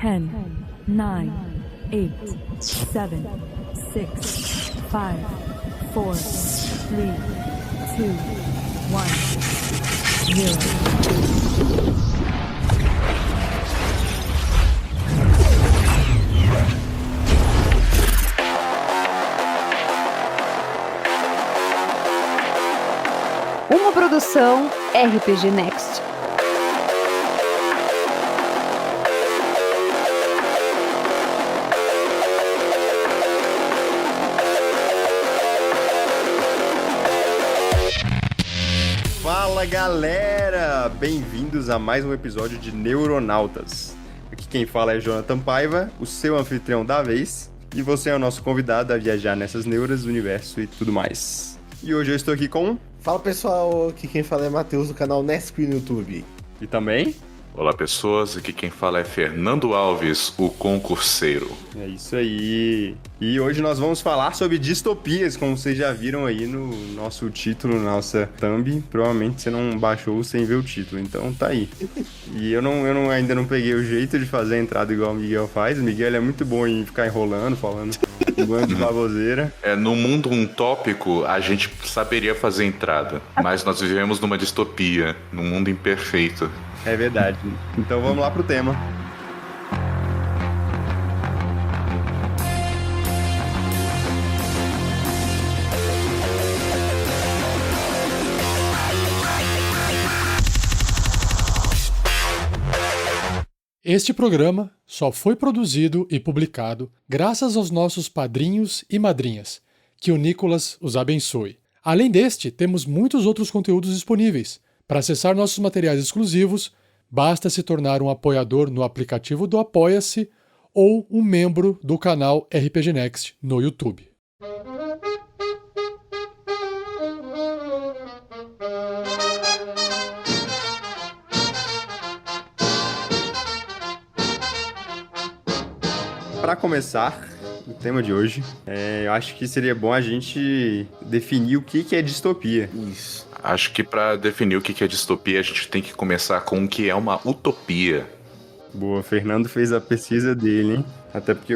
10, 9, 8, 7, 6, 5, 4, 3, 2, 1, 0. Uma produção RPG Next. Fala galera, bem-vindos a mais um episódio de Neuronautas. Aqui quem fala é Jonathan Paiva, o seu anfitrião da vez, e você é o nosso convidado a viajar nessas neuras do universo e tudo mais. E hoje eu estou aqui com... Fala pessoal, aqui quem fala é Matheus do canal Nesp no YouTube. E também... Olá pessoas, aqui quem fala é Fernando Alves, o concurseiro. É isso aí. E hoje nós vamos falar sobre distopias, como vocês já viram aí no nosso título, nossa thumb. Provavelmente você não baixou sem ver o título, então tá aí. E eu ainda não peguei o jeito de fazer a entrada igual o Miguel faz. O Miguel é muito bom em ficar enrolando, falando um bando de baboseira. No mundo utópico, a gente saberia fazer a entrada, mas nós vivemos numa distopia, num mundo imperfeito. É verdade. Então vamos lá pro tema. Este programa só foi produzido e publicado graças aos nossos padrinhos e madrinhas. Que o Nicolas os abençoe. Além deste, temos muitos outros conteúdos disponíveis. Para acessar nossos materiais exclusivos, basta se tornar um apoiador no aplicativo do Apoia-se ou um membro do canal RPG Next no YouTube. Para começar, o tema de hoje, eu acho que seria bom a gente definir o que é distopia. Isso. Acho que para definir o que é distopia, a gente tem que começar com o que é uma utopia. Boa, Fernando fez a pesquisa dele, hein? Até porque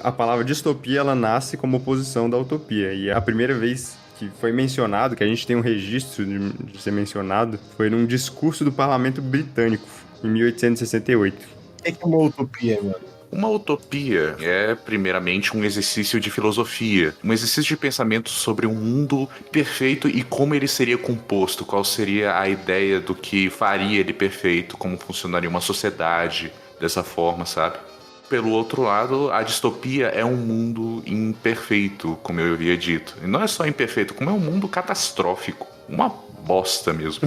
a palavra distopia, ela nasce como oposição da utopia. E a primeira vez que foi mencionado, que a gente tem um registro de ser mencionado, foi num discurso do Parlamento Britânico, em 1868. O que é uma utopia, mano? Uma utopia é, primeiramente, um exercício de filosofia, um exercício de pensamento sobre um mundo perfeito e como ele seria composto, qual seria a ideia do que faria ele perfeito, como funcionaria uma sociedade dessa forma, sabe? Pelo outro lado, a distopia é um mundo imperfeito, como eu havia dito. E não é só imperfeito, como é um mundo catastrófico, uma bosta mesmo.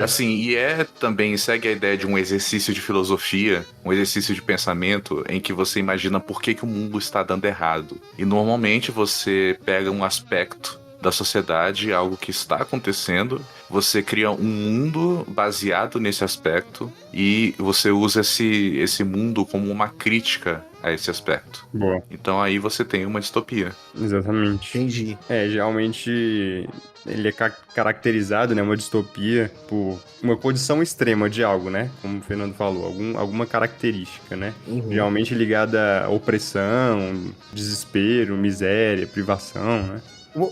Assim, e também segue a ideia de um exercício de filosofia, um exercício de pensamento em que você imagina por que o mundo está dando errado. E normalmente você pega um aspecto da sociedade, algo que está acontecendo, você cria um mundo baseado nesse aspecto e você usa esse mundo como uma crítica a esse aspecto. Boa. Então aí você tem uma distopia. Exatamente. Entendi. Geralmente ele é caracterizado, né, uma distopia, por uma condição extrema de algo, né? Como o Fernando falou, alguma característica, né? Uhum. Geralmente ligada à opressão, desespero, miséria, privação, né?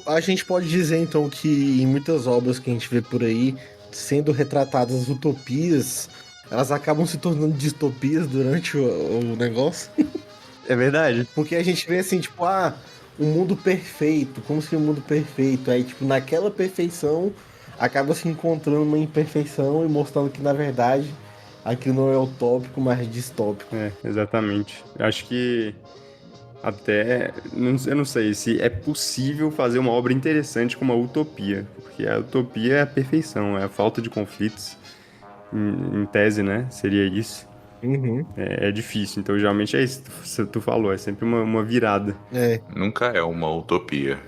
A gente pode dizer, então, que em muitas obras que a gente vê por aí, sendo retratadas utopias, elas acabam se tornando distopias durante o negócio. É verdade. Porque a gente vê assim, tipo, um mundo perfeito, como se um mundo perfeito. Aí, tipo, naquela perfeição, acaba se encontrando uma imperfeição e mostrando que, na verdade, aquilo não é utópico, mas distópico. É, exatamente. Eu acho que até, eu não sei se é possível fazer uma obra interessante com uma utopia, porque a utopia é a perfeição, é a falta de conflitos, em tese, né? Seria isso. Uhum. É difícil, então geralmente é isso que tu falou, é sempre uma virada. É. Nunca é uma utopia.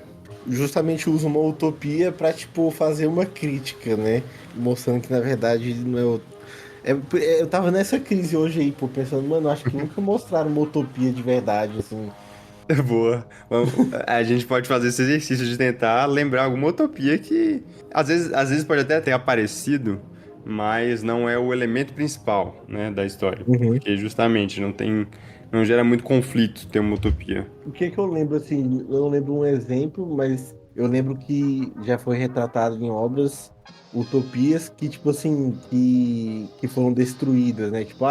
Justamente usa uma utopia pra, tipo, fazer uma crítica, né? Mostrando que, na verdade, não é... Eu tava nessa crise hoje aí, pô, pensando, mano, acho que nunca mostraram uma utopia de verdade, assim. Boa. A gente pode fazer esse exercício de tentar lembrar alguma utopia que às vezes pode até ter aparecido mas não é o elemento principal, né, da história. Uhum. Porque justamente não gera muito conflito ter uma utopia. O que que eu lembro, assim, eu não lembro um exemplo, mas eu lembro que já foi retratado em obras utopias que, tipo assim, que foram destruídas, né? Tipo,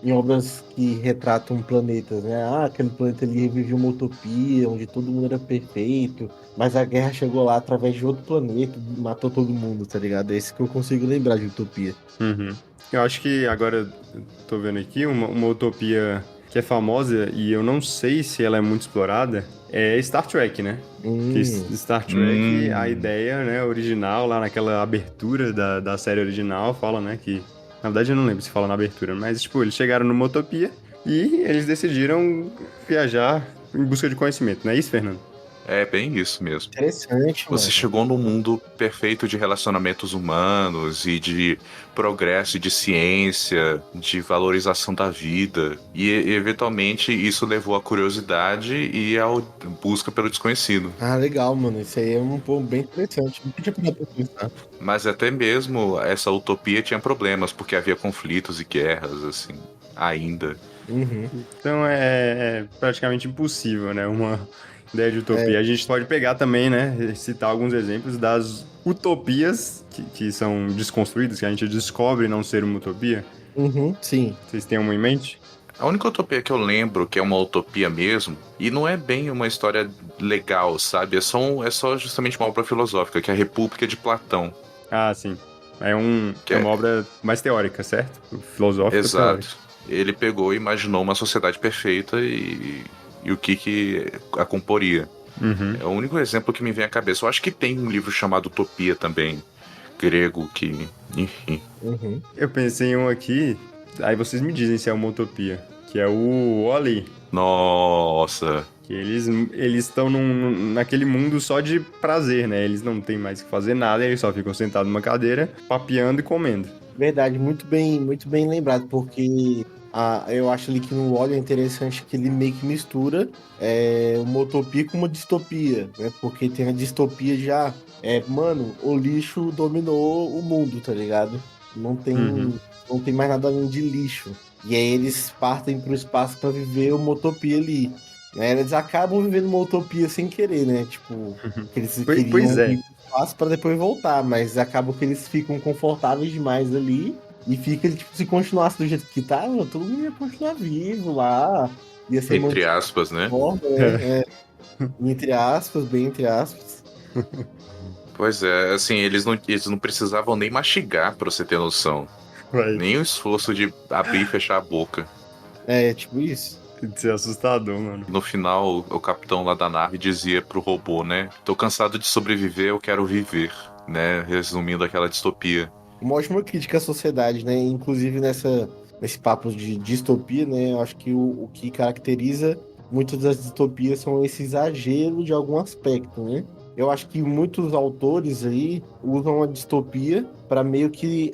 em obras que retratam planetas, né? Aquele planeta ali reviveu uma utopia, onde todo mundo era perfeito, mas a guerra chegou lá através de outro planeta, e matou todo mundo, tá ligado? É esse que eu consigo lembrar de utopia. Uhum. Eu acho que agora, eu tô vendo aqui, uma utopia que é famosa e eu não sei se ela é muito explorada, é Star Trek, né? Que Star Trek, a ideia, né, original, lá naquela abertura da série original, fala, né, que... Na verdade, eu não lembro se fala na abertura, mas, tipo, eles chegaram numa utopia e eles decidiram viajar em busca de conhecimento, não é isso, Fernando? É bem isso mesmo. Interessante, Você mano. chegou num mundo perfeito de relacionamentos humanos e de progresso e de ciência, de valorização da vida. E eventualmente isso levou à curiosidade e à busca pelo desconhecido. Legal, mano. Isso aí é um ponto bem interessante. Não podia parar pra pensar. Mas até mesmo essa utopia tinha problemas, porque havia conflitos e guerras, assim, ainda. Uhum. Então é praticamente impossível, né? Uma ideia de utopia. A gente pode pegar também, né? Citar alguns exemplos das utopias que são desconstruídas, que a gente descobre não ser uma utopia. Uhum, sim. Vocês têm uma em mente? A única utopia que eu lembro que é uma utopia mesmo, e não é bem uma história legal, sabe? É só justamente uma obra filosófica, que é a República de Platão. Ah, sim. É Que uma obra mais teórica, certo? Filosófica teórica. Exato. Ele pegou e imaginou uma sociedade perfeita e o que a comporia. Uhum. É o único exemplo que me vem à cabeça. Eu acho que tem um livro chamado Utopia também, grego, que... Enfim. Uhum. Eu pensei em um aqui, aí vocês me dizem se é uma utopia, que é o Wall-E. Nossa... Que eles estão naquele mundo só de prazer, né? Eles não têm mais que fazer nada, eles só ficam sentados numa cadeira, papeando e comendo. Verdade, muito bem lembrado, porque eu acho ali que no Wall-E é interessante que ele meio que mistura uma utopia com uma distopia, né? Porque tem a distopia já, mano, o lixo dominou o mundo, tá ligado? Não tem, Uhum. não tem mais nada além de lixo. E aí eles partem pro espaço pra viver uma utopia ali. Né? Eles acabam vivendo uma utopia sem querer, né? Tipo, que eles Pois queriam é. ir pro espaço pra depois voltar, mas acabam que eles ficam confortáveis demais ali e fica, tipo, se continuasse do jeito que tava, todo mundo ia continuar vivo lá. Ia ser Entre aspas, né? forma, né? Entre aspas, bem entre aspas. Pois é, assim, eles não precisavam nem mastigar, pra você ter noção. Vai Nem o esforço de abrir e fechar a boca. Tipo isso. ser assustador, mano. No final, o capitão lá da nave dizia pro robô, né? Tô cansado de sobreviver, eu quero viver, né? Resumindo aquela distopia. Uma ótima crítica à sociedade, né? Inclusive nesse papo de distopia, né? Eu acho que o que caracteriza muitas das distopias são esse exagero de algum aspecto, né? Eu acho que muitos autores aí usam a distopia para meio que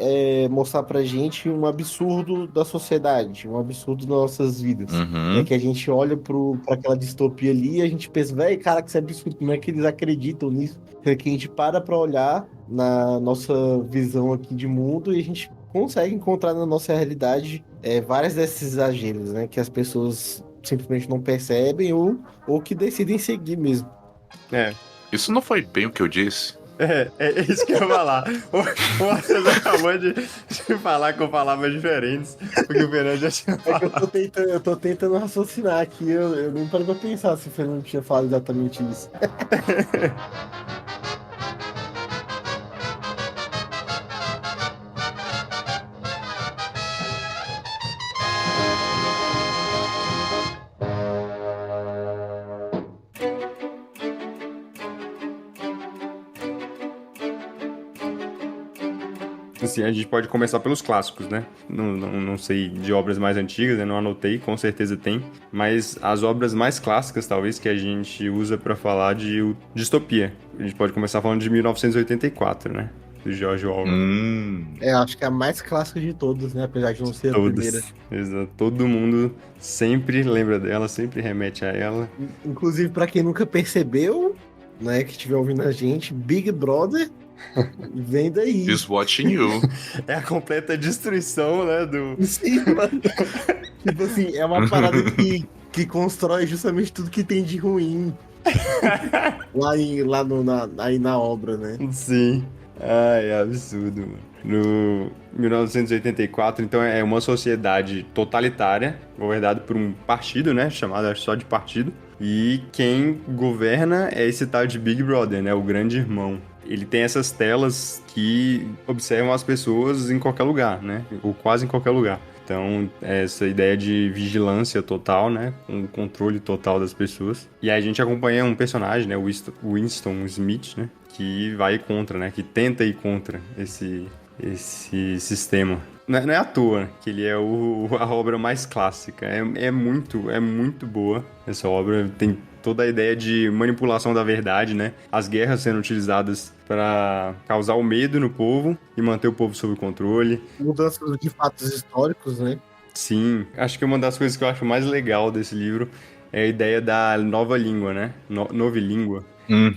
mostrar pra gente um absurdo da sociedade, um absurdo das nossas vidas. É Uhum. que a gente olha pra aquela distopia ali e a gente pensa, velho, cara, que isso é absurdo, como é que eles acreditam nisso? É que a gente para olhar na nossa visão aqui de mundo e a gente consegue encontrar na nossa realidade várias desses exageros, né? Que as pessoas simplesmente não percebem ou que decidem seguir mesmo. É. Isso não foi bem o que eu disse. É isso que eu ia falar. O Matheus acabou de falar com palavras diferentes, porque o Fernando já tinha É que falado. eu tô tentando raciocinar aqui, eu nem parei pra pensar se o Fernando tinha falado exatamente isso. Assim, a gente pode começar pelos clássicos, né? Não sei de obras mais antigas, eu não anotei, com certeza tem. Mas as obras mais clássicas, talvez, que a gente usa pra falar de distopia. A gente pode começar falando de 1984, né? Do George Orwell. Acho que é a mais clássica de todas, né? Apesar de não ser a primeira. Exato. Todo mundo sempre lembra dela, sempre remete a ela. Inclusive, pra quem nunca percebeu, né, que estiver ouvindo a gente, Big Brother Vem daí. He's watching you. É a completa destruição, né, do... Sim, mano. Tipo assim, é uma parada que constrói justamente tudo que tem de ruim aí na obra, né? Sim. Ai, é absurdo, mano. No 1984, então, é uma sociedade totalitária, governada por um partido, né, chamado acho, só de partido. E quem governa é esse tal de Big Brother, né, o grande irmão. Ele tem essas telas que observam as pessoas em qualquer lugar, né, ou quase em qualquer lugar. Então, essa ideia de vigilância total, né? Com o controle total das pessoas. E aí a gente acompanha um personagem, né? O Winston Smith, né? Que vai contra, né? Que tenta ir contra esse sistema. Não é à toa que ele é a obra mais clássica. É muito boa. Essa obra tem toda a ideia de manipulação da verdade, né? As guerras sendo utilizadas para causar o medo no povo e manter o povo sob controle. Mudanças de fatos históricos, né? Sim, acho que uma das coisas que eu acho mais legal desse livro é a ideia da nova língua, né? Novilíngua.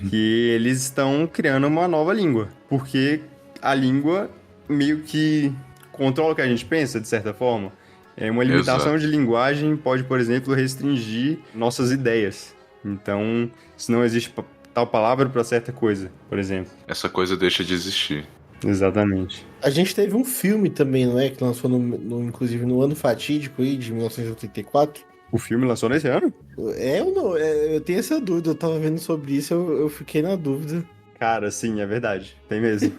Que eles estão criando uma nova língua. Porque a língua meio que controla o que a gente pensa, de certa forma. É uma limitação de linguagem pode, por exemplo, restringir nossas ideias. Então, se não existe tal palavra para certa coisa, por exemplo. Essa coisa deixa de existir. Exatamente. A gente teve um filme também, não é? Que lançou, inclusive, no ano fatídico aí, de 1984. O filme lançou nesse ano? Eu não, eu tenho essa dúvida. Eu tava vendo sobre isso, eu fiquei na dúvida. Cara, sim, é verdade. Tem mesmo.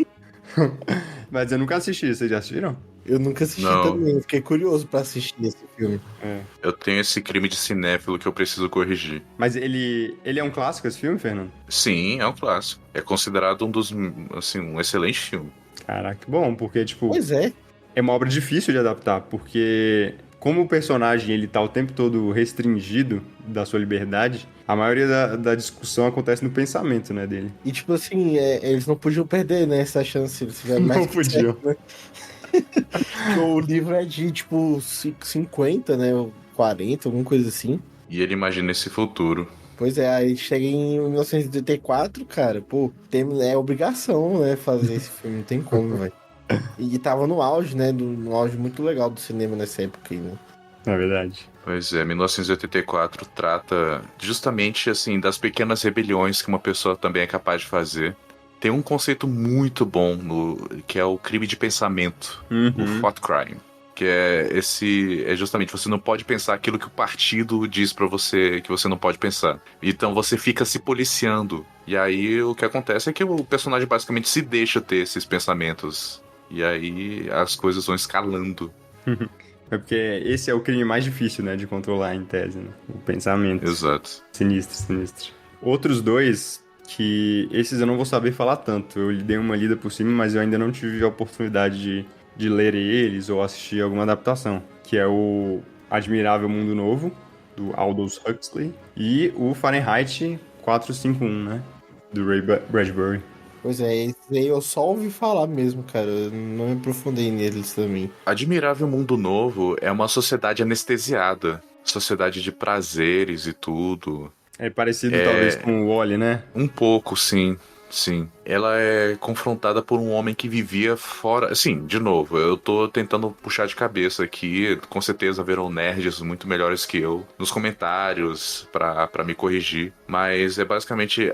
Mas eu nunca assisti, vocês já assistiram? Eu nunca assisti também, eu fiquei curioso pra assistir esse filme. Eu tenho esse crime de cinéfilo que eu preciso corrigir. Mas ele é um clássico, esse filme, Fernando? Sim, é um clássico. É considerado um excelente filme. Caraca, bom, porque, tipo... Pois é. É uma obra difícil de adaptar, porque como o personagem ele tá o tempo todo restringido da sua liberdade, a maioria da discussão acontece no pensamento, né, dele. E tipo assim, eles não podiam perder, né, essa chance. Eles tiveram mais Não podiam. certo, né? Porque o livro é de, tipo, 50, né, 40, alguma coisa assim. E ele imagina esse futuro. Pois é, aí chega em 1984, cara, pô, é obrigação, né, fazer esse filme, não tem como, velho. E tava no auge, né, no auge muito legal do cinema nessa época aí, né. É verdade. Pois é, 1984 trata justamente, assim, das pequenas rebeliões que uma pessoa também é capaz de fazer. Tem um conceito muito bom, que é o crime de pensamento, o thought crime. Que é justamente, você não pode pensar aquilo que o partido diz pra você que você não pode pensar. Então você fica se policiando. E aí o que acontece é que o personagem basicamente se deixa ter esses pensamentos. E aí as coisas vão escalando. É porque esse é o crime mais difícil, né, de controlar em tese, né? O pensamento. Exato. Sinistro. Outros dois, que esses eu não vou saber falar tanto. Eu dei uma lida por cima, mas eu ainda não tive a oportunidade de ler eles ou assistir alguma adaptação. Que é o Admirável Mundo Novo, do Aldous Huxley, e o Fahrenheit 451, né? Do Ray Bradbury. Pois é, esse aí eu só ouvi falar mesmo, cara. Eu não me aprofundei neles também. Admirável Mundo Novo é uma sociedade anestesiada. Sociedade de prazeres e tudo. É parecido talvez com o Wall-E, né? Um pouco, sim. Sim. Ela é confrontada por um homem que vivia fora... Assim, de novo, eu tô tentando puxar de cabeça aqui. Com certeza haverão nerds muito melhores que eu nos comentários pra me corrigir. Mas é basicamente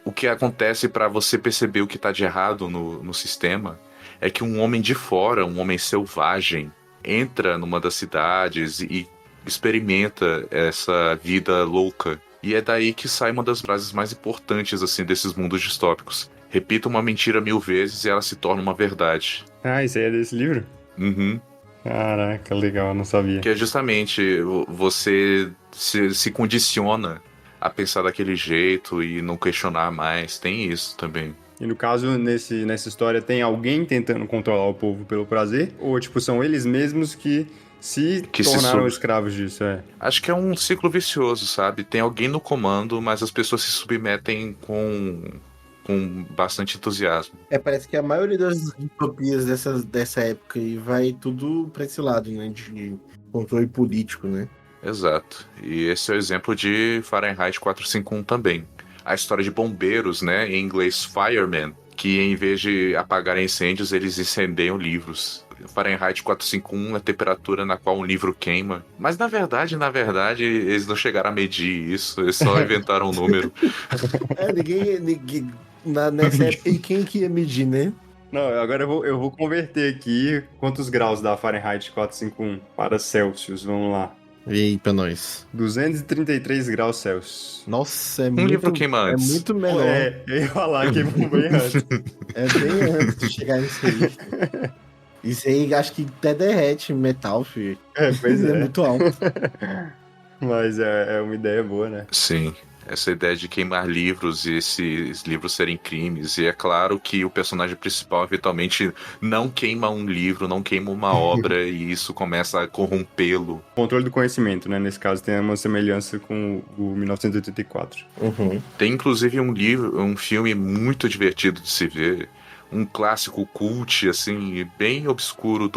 o que acontece pra você perceber o que tá de errado no sistema é que um homem de fora, um homem selvagem, entra numa das cidades e experimenta essa vida louca. E é daí que sai uma das frases mais importantes, assim, desses mundos distópicos. Repita uma mentira 1000 vezes e ela se torna uma verdade. Ah, isso aí é desse livro? Uhum. Caraca, legal, eu não sabia. Que é justamente você se condiciona a pensar daquele jeito e não questionar mais. Tem isso também. E no caso, nessa história, tem alguém tentando controlar o povo pelo prazer? Ou, tipo, são eles mesmos que se tornaram escravos disso? Acho que é um ciclo vicioso, sabe? Tem alguém no comando, mas as pessoas se submetem com bastante entusiasmo. Parece que a maioria das distopias dessa época aí vai tudo pra esse lado, né? De controle político, né? Exato. E esse é o exemplo de Fahrenheit 451 também. A história de bombeiros, né? Em inglês, firemen, que em vez de apagar incêndios, eles incendeiam livros. Fahrenheit 451 é a temperatura na qual um livro queima. Mas na verdade, eles não chegaram a medir isso, eles só inventaram um número. Ninguém nessa época, e quem que ia medir, né? Não, agora eu vou converter aqui quantos graus dá Fahrenheit 451 para Celsius, vamos lá. E aí, pra nós. 233 graus Celsius. Nossa, Um livro queima antes. É muito melhor. Eu ia falar que bem antes. É bem antes de chegar nisso aí. Isso aí acho que até derrete metal, filho. Pois é. É muito alto. Mas é uma ideia boa, né? Sim, essa ideia de queimar livros e esses livros serem crimes. E é claro que o personagem principal eventualmente não queima um livro, não queima uma obra e isso começa a corrompê-lo. Controle do conhecimento, né? Nesse caso tem uma semelhança com o 1984. Uhum. Tem inclusive um filme muito divertido de se ver. Um clássico cult, assim, bem obscuro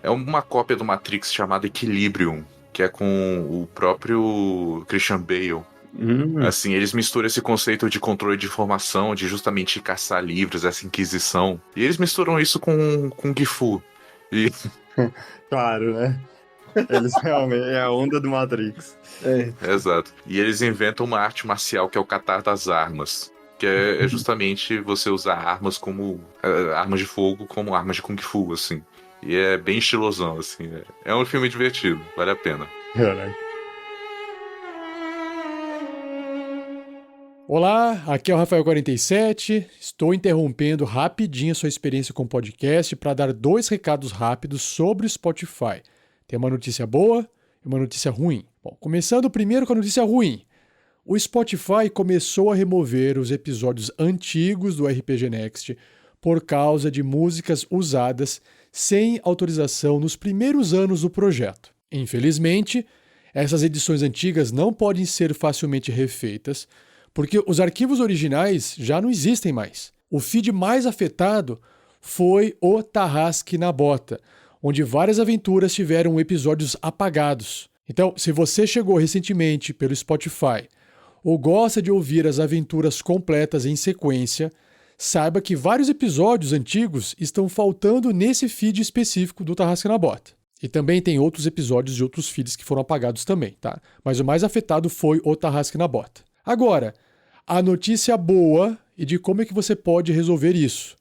é uma cópia do Matrix chamada Equilibrium, que é com o próprio Christian Bale. Assim, eles misturam esse conceito de controle de informação, de justamente caçar livros, essa inquisição. E eles misturam isso com Gifu. E... Claro, né? Eles realmente é a onda do Matrix. Exato. E eles inventam uma arte marcial que é o catar das armas. Que é justamente você usar armas como... armas de fogo como armas de Kung Fu, assim. E é bem estilosão, assim. É um filme divertido, vale a pena. Caraca. Olá, aqui é o Rafael47. Estou interrompendo rapidinho a sua experiência com o podcast para dar 2 recados rápidos sobre o Spotify. Tem uma notícia boa e uma notícia ruim. Bom, começando primeiro com a notícia ruim. O Spotify começou a remover os episódios antigos do RPG Next por causa de músicas usadas sem autorização nos primeiros anos do projeto. Infelizmente, essas edições antigas não podem ser facilmente refeitas, porque os arquivos originais já não existem mais. O feed mais afetado foi o Tarrasque na Bota, onde várias aventuras tiveram episódios apagados. Então, se você chegou recentemente pelo Spotify ou gosta de ouvir as aventuras completas em sequência, saiba que vários episódios antigos estão faltando nesse feed específico do Tarrasque na Bota. E também tem outros episódios de outros feeds que foram apagados também, tá? Mas o mais afetado foi o Tarrasque na Bota. Agora, a notícia boa e de como é que você pode resolver isso.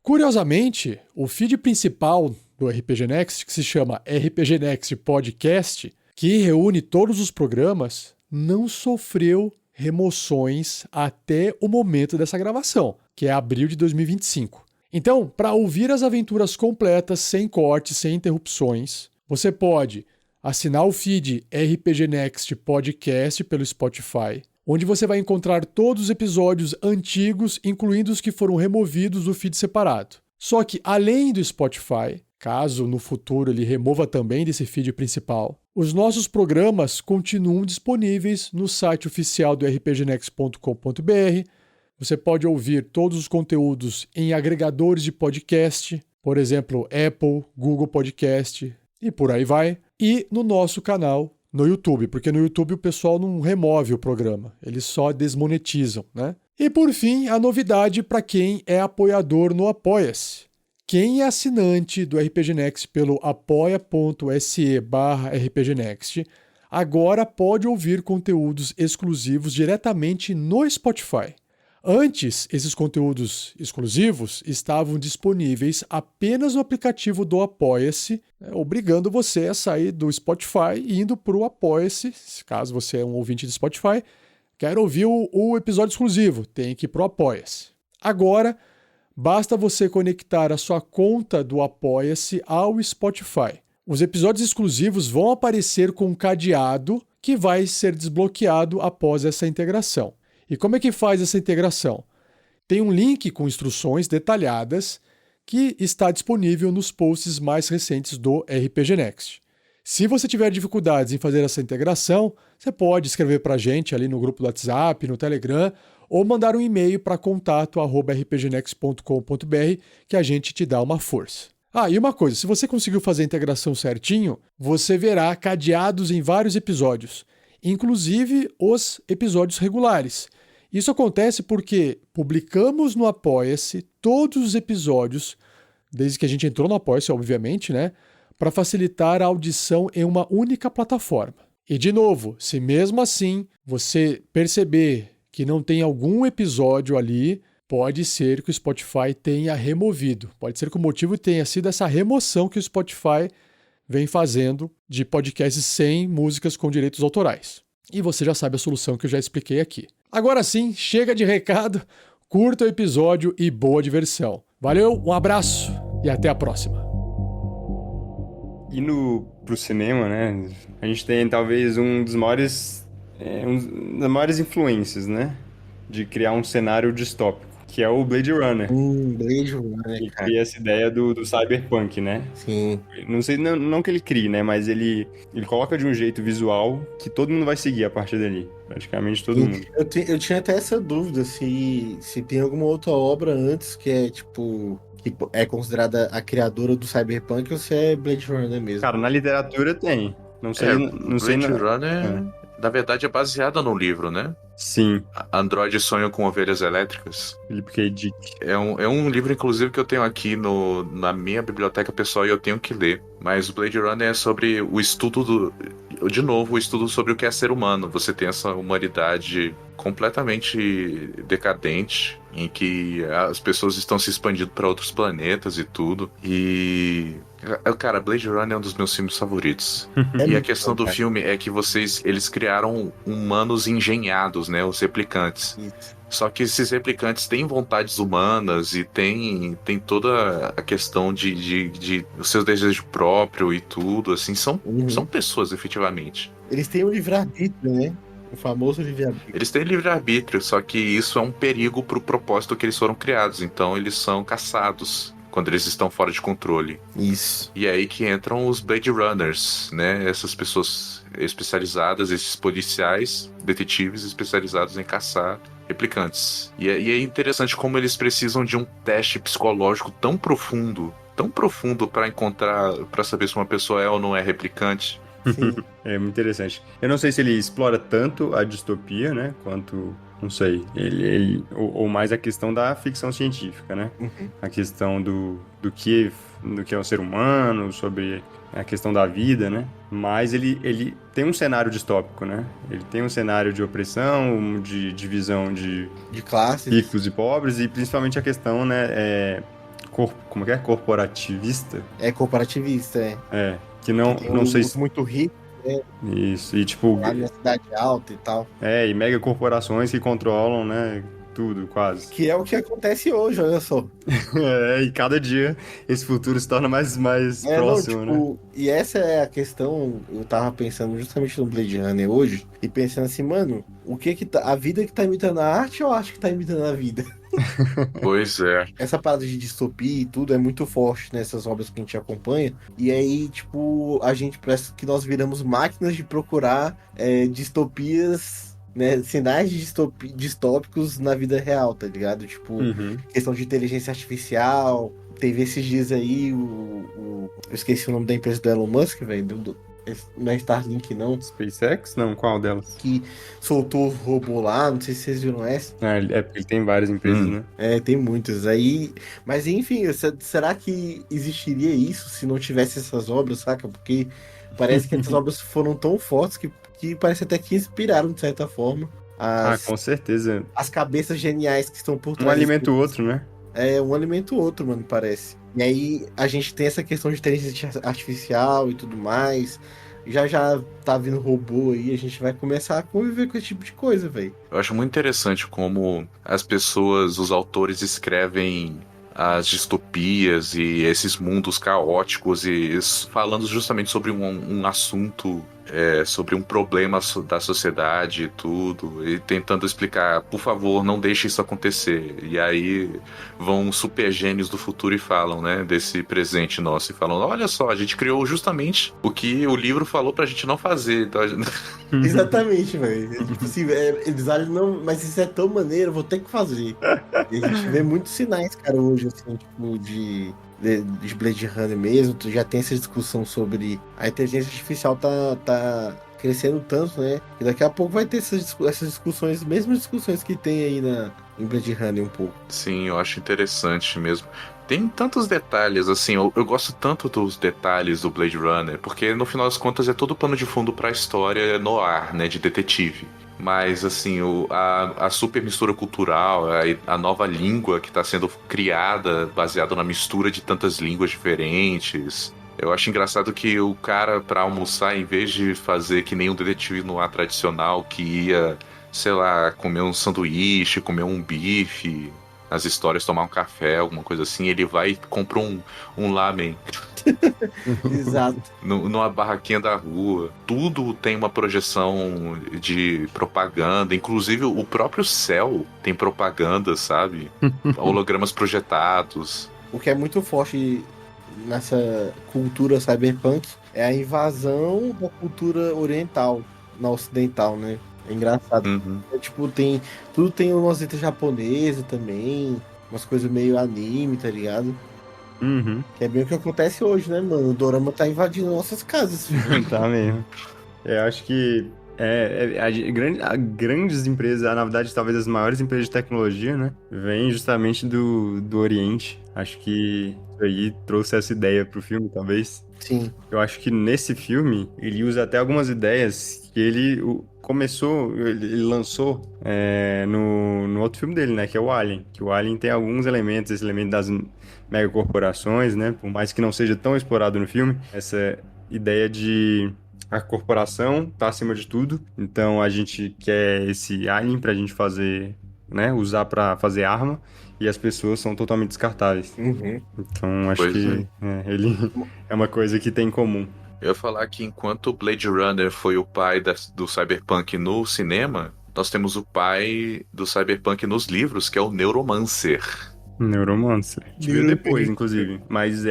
Curiosamente, o feed principal do RPG Next, que se chama RPG Next Podcast, que reúne todos os programas, não sofreu remoções até o momento dessa gravação, que é abril de 2025. Então, para ouvir as aventuras completas, sem cortes, sem interrupções, você pode assinar o feed RPG Next Podcast pelo Spotify, onde você vai encontrar todos os episódios antigos, incluindo os que foram removidos do feed separado. Só que, além do Spotify, caso no futuro ele remova também desse feed principal, os nossos programas continuam disponíveis no site oficial do rpgnext.com.br. Você pode ouvir todos os conteúdos em agregadores de podcast, por exemplo, Apple, Google Podcast e por aí vai. E no nosso canal no YouTube, porque no YouTube o pessoal não remove o programa, eles só desmonetizam, né? E por fim, a novidade para quem é apoiador no Apoia-se. Quem é assinante do RPG Next pelo apoia.se/rpgnext agora pode ouvir conteúdos exclusivos diretamente no Spotify. Antes, esses conteúdos exclusivos estavam disponíveis apenas no aplicativo do Apoia-se, obrigando você a sair do Spotify e indo para o Apoia-se, caso você é um ouvinte do Spotify, quer ouvir o episódio exclusivo, tem que ir para o Apoia-se. Agora, basta você conectar a sua conta do Apoia-se ao Spotify. Os episódios exclusivos vão aparecer com um cadeado que vai ser desbloqueado após essa integração. E como é que faz essa integração? Tem um link com instruções detalhadas que está disponível nos posts mais recentes do RPG Next. Se você tiver dificuldades em fazer essa integração, você pode escrever para a gente ali no grupo do WhatsApp, no Telegram, ou mandar um e-mail para contato@rpgnext.com.br que a gente te dá uma força. E uma coisa, se você conseguiu fazer a integração certinho, você verá cadeados em vários episódios, inclusive os episódios regulares. Isso acontece porque publicamos no Apoia-se todos os episódios, desde que a gente entrou no Apoia-se, obviamente, né? Para facilitar a audição em uma única plataforma. E, de novo, se mesmo assim você perceber que não tem algum episódio ali, pode ser que o Spotify tenha removido. Pode ser que o motivo tenha sido essa remoção que o Spotify vem fazendo de podcasts sem músicas com direitos autorais. E você já sabe a solução que eu já expliquei aqui. Agora sim, chega de recado, curta o episódio e boa diversão. Valeu, um abraço e até a próxima. Indo pro cinema, né? A gente tem talvez uma das maiores influências, né? De criar um cenário distópico, que é o Blade Runner. Blade Runner, Que cara. cria essa ideia do cyberpunk, né? Sim. Não sei, não que ele crie, né? Mas ele coloca de um jeito visual que todo mundo vai seguir a partir dali. Praticamente todo mundo. Eu tinha até essa dúvida se tem alguma outra obra antes que é, tipo, que é considerada a criadora do cyberpunk ou se é Blade Runner mesmo. Cara, na literatura tem. Não sei. Blade Runner, na verdade, é baseada no livro, né? Sim. Androides sonham com ovelhas elétricas. Philip K. Dick. É um livro, inclusive, que eu tenho aqui na minha biblioteca pessoal e eu tenho que ler. Mas o Blade Runner é sobre o estudo o estudo sobre o que é ser humano. Você tem essa humanidade completamente decadente, em que as pessoas estão se expandindo para outros planetas e tudo. E... Cara, Blade Runner é um dos meus filmes favoritos. E a questão do filme é que eles criaram humanos engenhados, né? Os replicantes. Isso. Só que esses replicantes têm vontades humanas e tem toda a questão de os seus desejos próprios e tudo, assim, são pessoas, efetivamente. Eles têm um livre-arbítrio, né? O famoso livre-arbítrio. Eles têm livre-arbítrio, só que isso é um perigo pro propósito que eles foram criados, então eles são caçados quando eles estão fora de controle. Isso. E é aí que entram os Blade Runners, né? Essas pessoas especializadas, esses policiais, detetives especializados em caçar replicantes. E é interessante como eles precisam de um teste psicológico tão profundo para saber se uma pessoa é ou não é replicante. Sim. É muito interessante. Eu não sei se ele explora tanto a distopia, né? Quanto, não sei, ou mais a questão da ficção científica, né? A questão do que é o ser humano, sobre a questão da vida, né? Mas ele tem um cenário distópico, né? Ele tem um cenário de opressão, de divisão de classes, ricos e pobres, e principalmente a questão, né? Como que é? Corporativista? É corporativista, É. Que não sei se... muito rico, né? Isso, e tipo... Lá na cidade alta e tal. E mega corporações que controlam, né? Tudo, quase. Que é o que acontece hoje, olha só. E cada dia esse futuro se torna mais próximo, né? E essa é a questão, eu tava pensando justamente no Blade Runner hoje, e pensando assim, mano, o que a vida que tá imitando a arte ou a arte que tá imitando a vida? Pois é. Essa parada de distopia e tudo é muito forte nessas obras que a gente acompanha. E aí, tipo, a gente parece que nós viramos máquinas de procurar distopias, né? Sinais de distópicos na vida real, tá ligado? Tipo, questão de inteligência artificial. Teve esses dias aí eu esqueci o nome da empresa do Elon Musk, velho. Não é Starlink, não. SpaceX? Não, qual delas? Que soltou o robô lá, não sei se vocês viram essa. É porque ele tem várias empresas, né? Tem muitas. Aí, mas enfim, será que existiria isso se não tivesse essas obras, saca? Porque parece que essas obras foram tão fortes que parece até que inspiraram, de certa forma. Com certeza. As cabeças geniais que estão por trás. Um alimenta o outro, né? Um alimenta o outro, mano, parece. E aí a gente tem essa questão de inteligência artificial e tudo mais. Já tá vindo robô aí, a gente vai começar a conviver com esse tipo de coisa, velho. Eu acho muito interessante como as pessoas, os autores escrevem as distopias e esses mundos caóticos e falando justamente sobre um assunto, sobre um problema da sociedade e tudo, e tentando explicar, por favor, não deixe isso acontecer. E aí vão super gênios do futuro e falam, né, desse presente nosso, e falam, olha só, a gente criou justamente o que o livro falou pra gente não fazer. Então, Exatamente, velho. Tipo assim, eles olham, não, mas isso é tão maneiro, eu vou ter que fazer. E a gente vê muitos sinais, cara, hoje, assim, tipo, de Blade Runner mesmo. Tu já tem essa discussão sobre a inteligência artificial tá crescendo tanto, né? Que daqui a pouco vai ter essas discussões, mesmas discussões que tem aí em Blade Runner um pouco. Sim, eu acho interessante mesmo. Tem tantos detalhes, assim, eu gosto tanto dos detalhes do Blade Runner, porque no final das contas é todo pano de fundo pra história noir, né, de detetive. Mas, assim, a super mistura cultural, a nova língua que está sendo criada baseada na mistura de tantas línguas diferentes. Eu acho engraçado que o cara, pra almoçar, em vez de fazer que nem um detetive noir tradicional, que ia, sei lá, comer um sanduíche, comer um bife, nas histórias tomar um café, alguma coisa assim, ele vai e compra um lamen. Exato. Numa barraquinha da rua. Tudo tem uma projeção de propaganda. Inclusive, o próprio céu tem propaganda, sabe? Hologramas projetados. O que é muito forte nessa cultura cyberpunk é a invasão da cultura oriental na ocidental, né? É engraçado. Uhum. Tipo, tudo tem umas letras japonesas também, umas coisas meio anime, tá ligado? Uhum. Que é bem o que acontece hoje, né, mano? O Dorama tá invadindo nossas casas. Tá mesmo. Eu acho que grandes empresas, na verdade, talvez as maiores empresas de tecnologia, né? Vêm justamente do Oriente. Acho que isso aí trouxe essa ideia pro filme, talvez. Sim. Eu acho que nesse filme, ele usa até algumas ideias que ele ele lançou no outro filme dele, né? Que é o Alien. Que o Alien tem alguns elementos, esse elemento das megacorporações, né? Por mais que não seja tão explorado no filme, essa ideia de a corporação tá acima de tudo. Então a gente quer esse Alien pra gente fazer, né? Usar pra fazer arma. E as pessoas são totalmente descartáveis. Uhum. Então acho Pois que ele é uma coisa que tem em comum. Eu ia falar que enquanto o Blade Runner foi o pai do cyberpunk no cinema, nós temos o pai do cyberpunk nos livros, que é o Neuromancer. Neuromancer. A gente viu depois, inclusive. Mas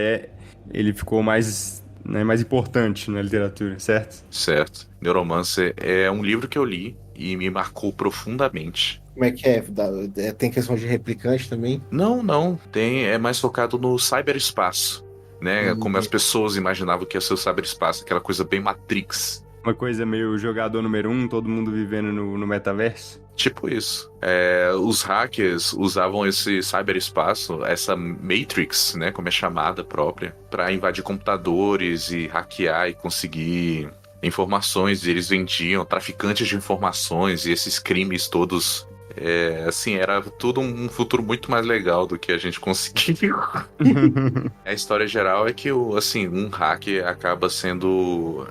ele ficou mais importante na literatura, certo? Certo. Neuromancer é um livro que eu li e me marcou profundamente. Como é que é? Tem questão de replicante também? Não. É mais focado no cyberespaço, né? Como as pessoas imaginavam que ia ser o cyberespaço, aquela coisa bem Matrix. Uma coisa meio jogador número 1, todo mundo vivendo no metaverso. Tipo isso. Os hackers usavam esse cyberespaço, essa Matrix, né? Como é chamada própria, para invadir computadores e hackear e conseguir informações. E eles vendiam traficantes de informações e esses crimes todos. Assim, era tudo um futuro muito mais legal do que a gente conseguiu. A história geral é que, assim, um hacker acaba sendo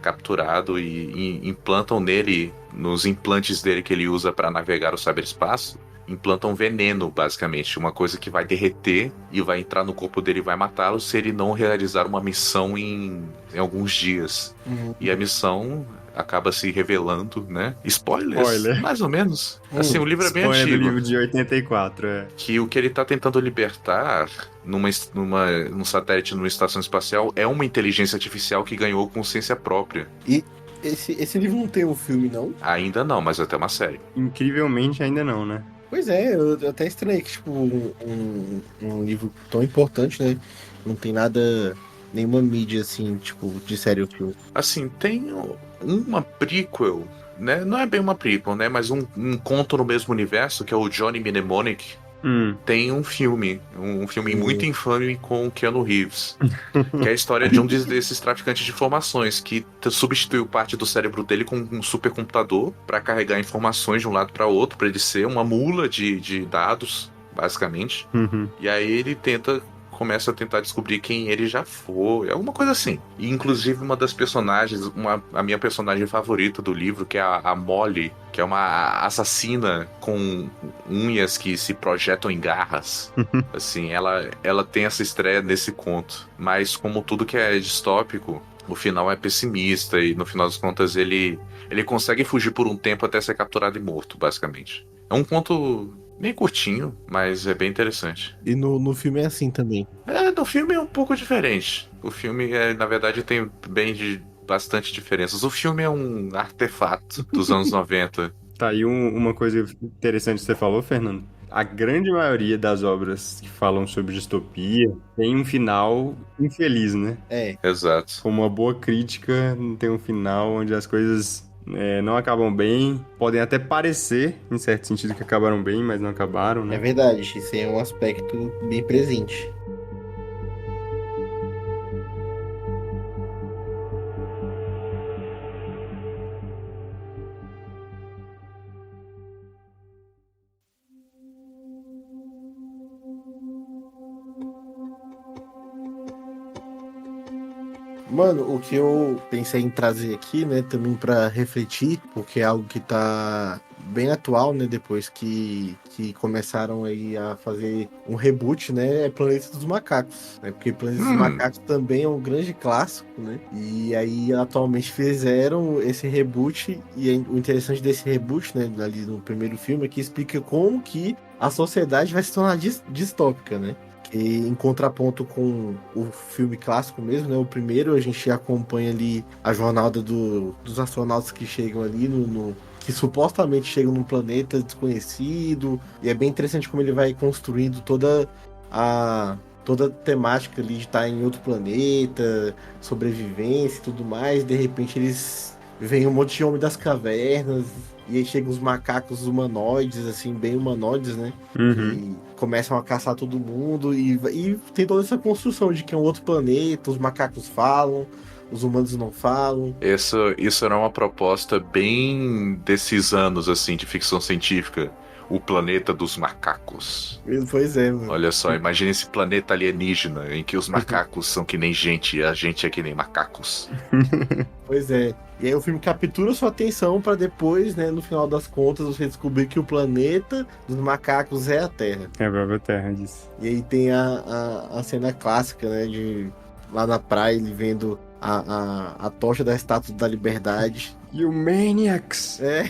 capturado e implantam nele, nos implantes dele que ele usa para navegar o cyberespaço, implantam veneno, basicamente. Uma coisa que vai derreter e vai entrar no corpo dele e vai matá-lo se ele não realizar uma missão em alguns dias. E a missão acaba se revelando, né? Spoilers, Spoiler. mais ou menos. Assim, o livro é bem Spoiler antigo. do livro de 84, Que o que ele tá tentando libertar num satélite, numa estação espacial, é uma inteligência artificial que ganhou consciência própria. E esse livro não tem um filme, não? Ainda não, mas vai ter uma série. Incrivelmente ainda não, né? Pois é, eu até estranhei que, tipo, um livro tão importante, né? Não tem nada, nenhuma mídia, assim, tipo, de série ou filme. Assim, tem uma prequel, né? Não é bem uma prequel, né? Mas um conto no mesmo universo, que é o Johnny Mnemonic. Tem um filme muito infame com o Keanu Reeves, que é a história de um desses traficantes de informações que substituiu parte do cérebro dele com um supercomputador para carregar informações de um lado para outro, para ele ser uma mula de dados, basicamente. E aí ele começa a tentar descobrir quem ele já foi, alguma coisa assim. E inclusive uma das personagens, a minha personagem favorita do livro, que é a Molly, que é uma assassina com unhas que se projetam em garras. Assim, ela tem essa estreia nesse conto. Mas como tudo que é distópico, o final é pessimista e no final das contas ele consegue fugir por um tempo até ser capturado e morto, basicamente. É um conto bem curtinho, mas é bem interessante. E no filme é assim também. No filme é um pouco diferente. O filme, na verdade, tem bastante diferenças. O filme é um artefato dos anos 90. Tá aí uma coisa interessante que você falou, Fernando. a grande maioria das obras que falam sobre distopia tem um final infeliz, né? Exato. Como uma boa crítica, tem um final onde as coisas não acabam bem. Podem até parecer, em certo sentido, que acabaram bem, mas não acabaram, É né? verdade, isso é um aspecto bem presente. Mano, o que eu pensei em trazer aqui, né, também pra refletir, porque é algo que tá bem atual, né, depois que começaram aí a fazer um reboot, né, é Planeta dos Macacos, né, porque Planeta dos Macacos também é um grande clássico, né, e aí atualmente fizeram esse reboot, e o interessante desse reboot, né, ali no primeiro filme, é que explica como que a sociedade vai se tornar distópica, né. E em contraponto com o filme clássico mesmo, né? O primeiro a gente acompanha ali a jornada dos astronautas que chegam ali que supostamente chegam num planeta desconhecido. E é bem interessante como ele vai construindo toda a temática ali de estar em outro planeta, sobrevivência e tudo mais. De repente eles veem um monte de homem das cavernas. E aí chegam os macacos humanoides, assim, bem humanoides, né? Uhum. Que começam a caçar todo mundo e tem toda essa construção de que é um outro planeta, os macacos falam, os humanos não falam. Isso era uma proposta bem desses anos, assim, de ficção científica. O planeta dos macacos. Pois é, mano. Olha só, imagina esse planeta alienígena em que os macacos são que nem gente e a gente é que nem macacos. Pois é. E aí o filme captura sua atenção para depois, né, no final das contas, você descobrir que o planeta dos macacos é a Terra. É a própria Terra disso. E aí tem a cena clássica, né, de lá na praia, ele vendo a tocha da Estátua da Liberdade. You Maniacs! É,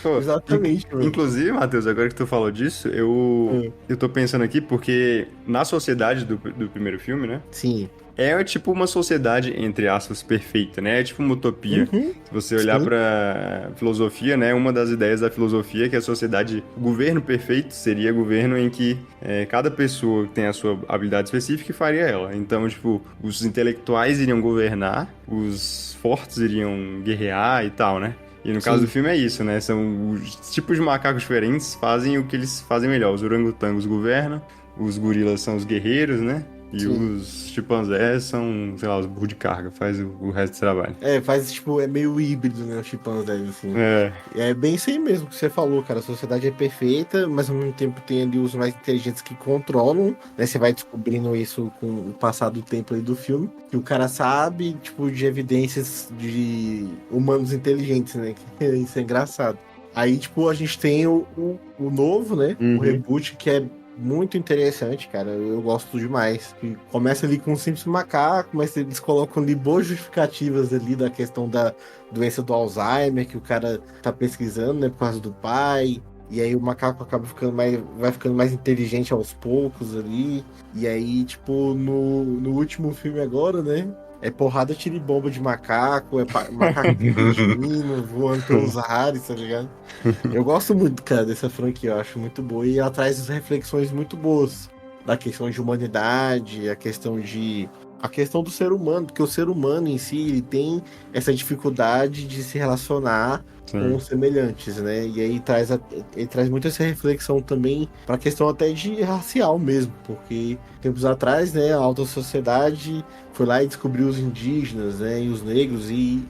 Pô, exatamente, mano. inclusive, Matheus, agora que tu falou disso, eu tô pensando aqui porque na sociedade do primeiro filme, né? Sim. É tipo uma sociedade, entre aspas, perfeita, né? É tipo uma utopia. Uhum. Se você olhar Sim. pra filosofia, né? Uma das ideias da filosofia é que a sociedade, o governo perfeito seria governo em que cada pessoa tem a sua habilidade específica e faria ela. Então, tipo, os intelectuais iriam governar, os fortes iriam guerrear e tal, né? E no caso Sim. do filme é isso, né? São os tipos de macacos diferentes fazem o que eles fazem melhor. Os orangotangos governam, os gorilas são os guerreiros, né? E Sim. os chimpanzés são, sei lá, os burros de carga, faz o resto do trabalho. Faz, tipo, é meio híbrido, né, os chimpanzés, assim. É, É bem isso aí mesmo que você falou, cara. A sociedade é perfeita, mas ao mesmo tempo tem ali os mais inteligentes que controlam, né? Você vai descobrindo isso com o passar do tempo aí do filme. Que o cara sabe, tipo, de evidências de humanos inteligentes, né? Isso é engraçado. Aí, tipo, a gente tem o novo, né? Uhum. O reboot, que é muito interessante, cara. Eu gosto demais. Que começa ali com um simples macaco, mas eles colocam ali boas justificativas ali da questão da doença do Alzheimer, que o cara tá pesquisando, né, por causa do pai. E aí o macaco acaba vai ficando mais inteligente aos poucos ali. E aí, tipo, no último filme agora, né? É porrada, tira e bomba de macaco, macaco pedindo, voando pelos ares, tá ligado? Eu gosto muito, cara, dessa franquia, eu acho muito boa. E ela traz reflexões muito boas da questão de humanidade, a questão do ser humano, porque o ser humano em si, ele tem essa dificuldade de se relacionar com os semelhantes, né? E aí ele traz muito essa reflexão também para a questão até de racial mesmo, porque tempos atrás, né, a alta sociedade foi lá e descobriu os indígenas, né, e os negros e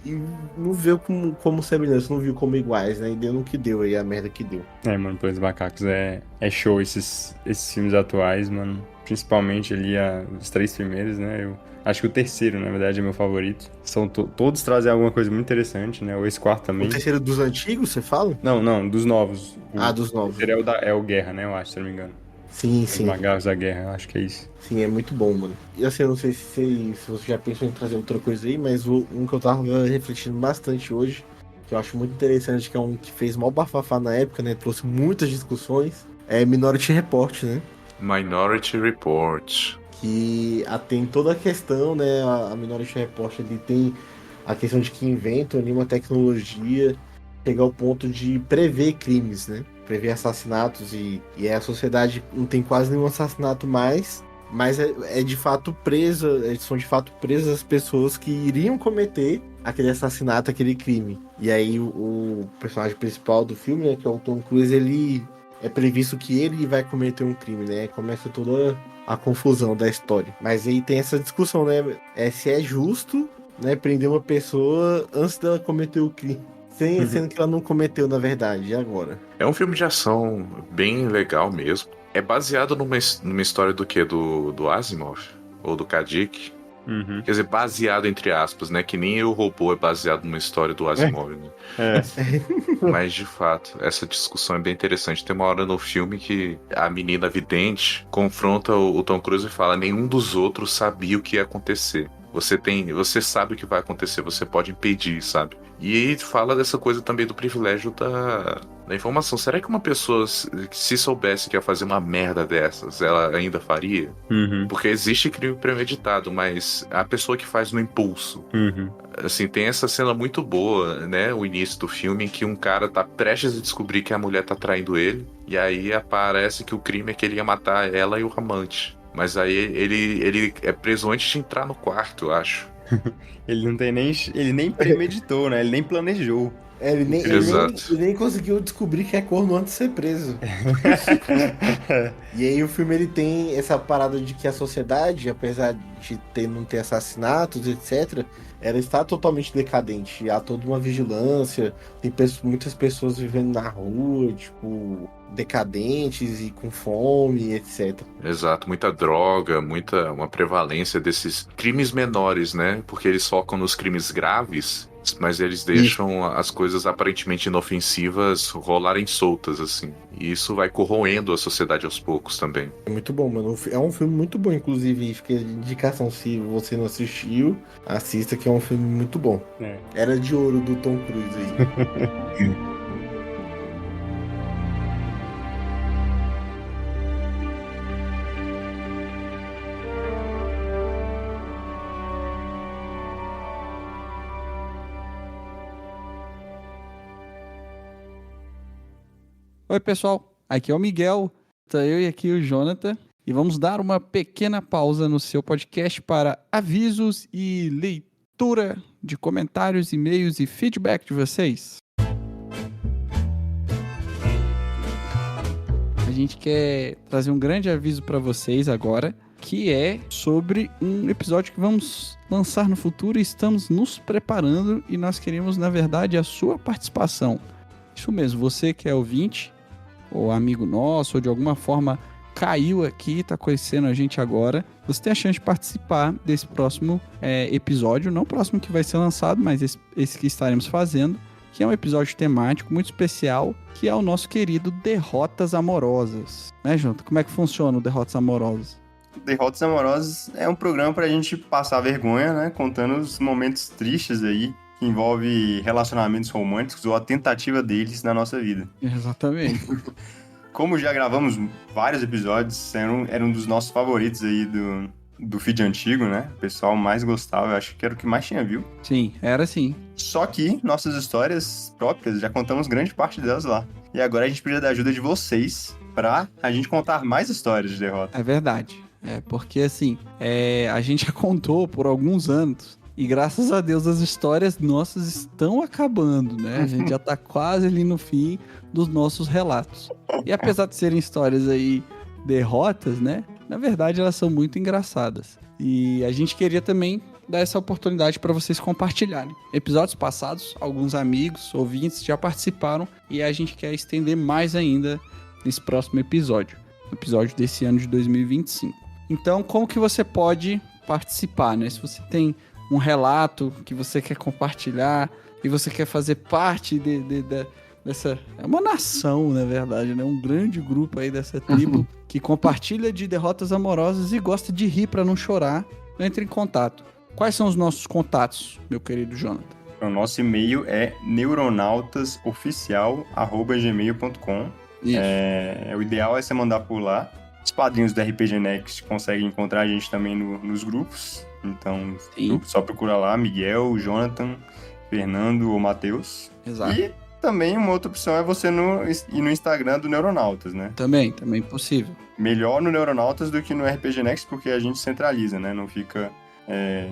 não viu como semelhantes, não viu como iguais, né? E deu no que deu aí, a merda que deu. Mano, Planos Macacos é show esses filmes atuais, mano. Principalmente ali os 3 primeiros, né? Eu acho que o terceiro, na verdade, é meu favorito. São todos trazem alguma coisa muito interessante, né? Esse quarto também. O terceiro dos antigos, você fala? Não, dos novos. Dos novos. O terceiro é o Guerra, né? Eu acho, se não me engano. Sim, Os sim. Macacos da Guerra, eu acho que é isso. Sim, é muito bom, mano. E assim, eu não sei se você já pensou em trazer outra coisa aí, mas um que eu tava refletindo bastante hoje, que eu acho muito interessante, que é um que fez mal bafafá na época, né? Trouxe muitas discussões, é Minority Report, né? Minority Report. Que tem toda a questão, né? A Minority Report ali tem a questão de que inventam ali uma tecnologia chegar ao ponto de prever crimes, né? prevê assassinatos e a sociedade não tem quase nenhum assassinato mais, mas é de fato são de fato presas as pessoas que iriam cometer aquele assassinato, aquele crime. E aí o personagem principal do filme, né, que é o Tom Cruise, ele é previsto que ele vai cometer um crime, né? Começa toda a confusão da história. Mas aí tem essa discussão, né? Se é justo, né, prender uma pessoa antes dela cometer o crime. Sendo que ela não cometeu, na verdade, e agora? É um filme de ação bem legal mesmo. É baseado numa história do quê? Do Asimov? Ou do Kadik? Quer dizer, baseado entre aspas, né? Que nem o robô é baseado numa história do Asimov, né? Mas, de fato, essa discussão é bem interessante. Tem uma hora no filme que a menina vidente confronta o Tom Cruise e fala: nenhum dos outros sabia o que ia acontecer. Você sabe o que vai acontecer, você pode impedir, sabe? E aí fala dessa coisa também do privilégio da informação. Será que uma pessoa, se soubesse que ia fazer uma merda dessas, ela ainda faria? Porque existe crime premeditado, mas a pessoa que faz no impulso. Assim, tem essa cena muito boa, né? O início do filme, em que um cara tá prestes a descobrir que a mulher tá traindo ele. E aí aparece que o crime é que ele ia matar ela e o amante. Mas aí ele é preso antes de entrar no quarto, eu acho. Ele nem premeditou, né? Ele nem planejou. Ele nem conseguiu descobrir que é corno antes de ser preso. E aí o filme ele tem essa parada de que a sociedade, apesar de não ter assassinatos, etc., ela está totalmente decadente. Há toda uma vigilância, tem muitas pessoas vivendo na rua, tipo, decadentes e com fome, etc. Exato, muita droga, uma prevalência desses crimes menores, né? Porque eles focam nos crimes graves, mas eles deixam as coisas aparentemente inofensivas rolarem soltas, assim. E isso vai corroendo a sociedade aos poucos também. É muito bom, mano. É um filme muito bom, inclusive. Fica de indicação, se você não assistiu, assista, que é um filme muito bom. Era de ouro do Tom Cruise aí. Oi, pessoal. Aqui é o Miguel, tá eu e aqui o Jonathan. E vamos dar uma pequena pausa no seu podcast para avisos e leitura de comentários, e-mails e feedback de vocês. A gente quer trazer um grande aviso para vocês agora, que é sobre um episódio que vamos lançar no futuro e estamos nos preparando e nós queremos, na verdade, a sua participação. Isso mesmo, você que é ouvinte, ou amigo nosso, ou de alguma forma caiu aqui, está conhecendo a gente agora, você tem a chance de participar desse próximo episódio, não o próximo que vai ser lançado, mas esse que estaremos fazendo, que é um episódio temático muito especial, que é o nosso querido Derrotas Amorosas. Né, Jonathan? Como é que funciona o Derrotas Amorosas? Derrotas Amorosas é um programa pra gente passar vergonha, né? Contando os momentos tristes aí, que envolve relacionamentos românticos ou a tentativa deles na nossa vida. Exatamente. Como já gravamos vários episódios, era um dos nossos favoritos aí do feed antigo, né? O pessoal mais gostava, eu acho que era o que mais tinha viu. Sim, era sim. Só que nossas histórias próprias, já contamos grande parte delas lá. E agora a gente precisa da ajuda de vocês pra a gente contar mais histórias de derrota. É verdade. Porque assim, a gente já contou por alguns anos. E graças a Deus as histórias nossas estão acabando, né? A gente já tá quase ali no fim dos nossos relatos. E apesar de serem histórias aí derrotas, né? Na verdade elas são muito engraçadas. E a gente queria também dar essa oportunidade para vocês compartilharem. Episódios passados, alguns amigos, ouvintes já participaram e a gente quer estender mais ainda nesse próximo episódio. Episódio desse ano de 2025. Então, como que você pode participar, né? Se você tem um relato que você quer compartilhar e você quer fazer parte dessa... É uma nação, na verdade, né? Um grande grupo aí dessa tribo que compartilha de derrotas amorosas e gosta de rir para não chorar. Entre em contato. Quais são os nossos contatos, meu querido Jonathan? O nosso e-mail é neuronautasoficial@gmail.com. O ideal é você mandar por lá. Os padrinhos do RPG Next conseguem encontrar a gente também nos grupos. Então, só procura lá, Miguel, Jonathan, Fernando ou Matheus. Exato. E também uma outra opção é você ir no Instagram do Neuronautas, né? Também possível. Melhor no Neuronautas do que no RPG Next, porque a gente centraliza, né? Não fica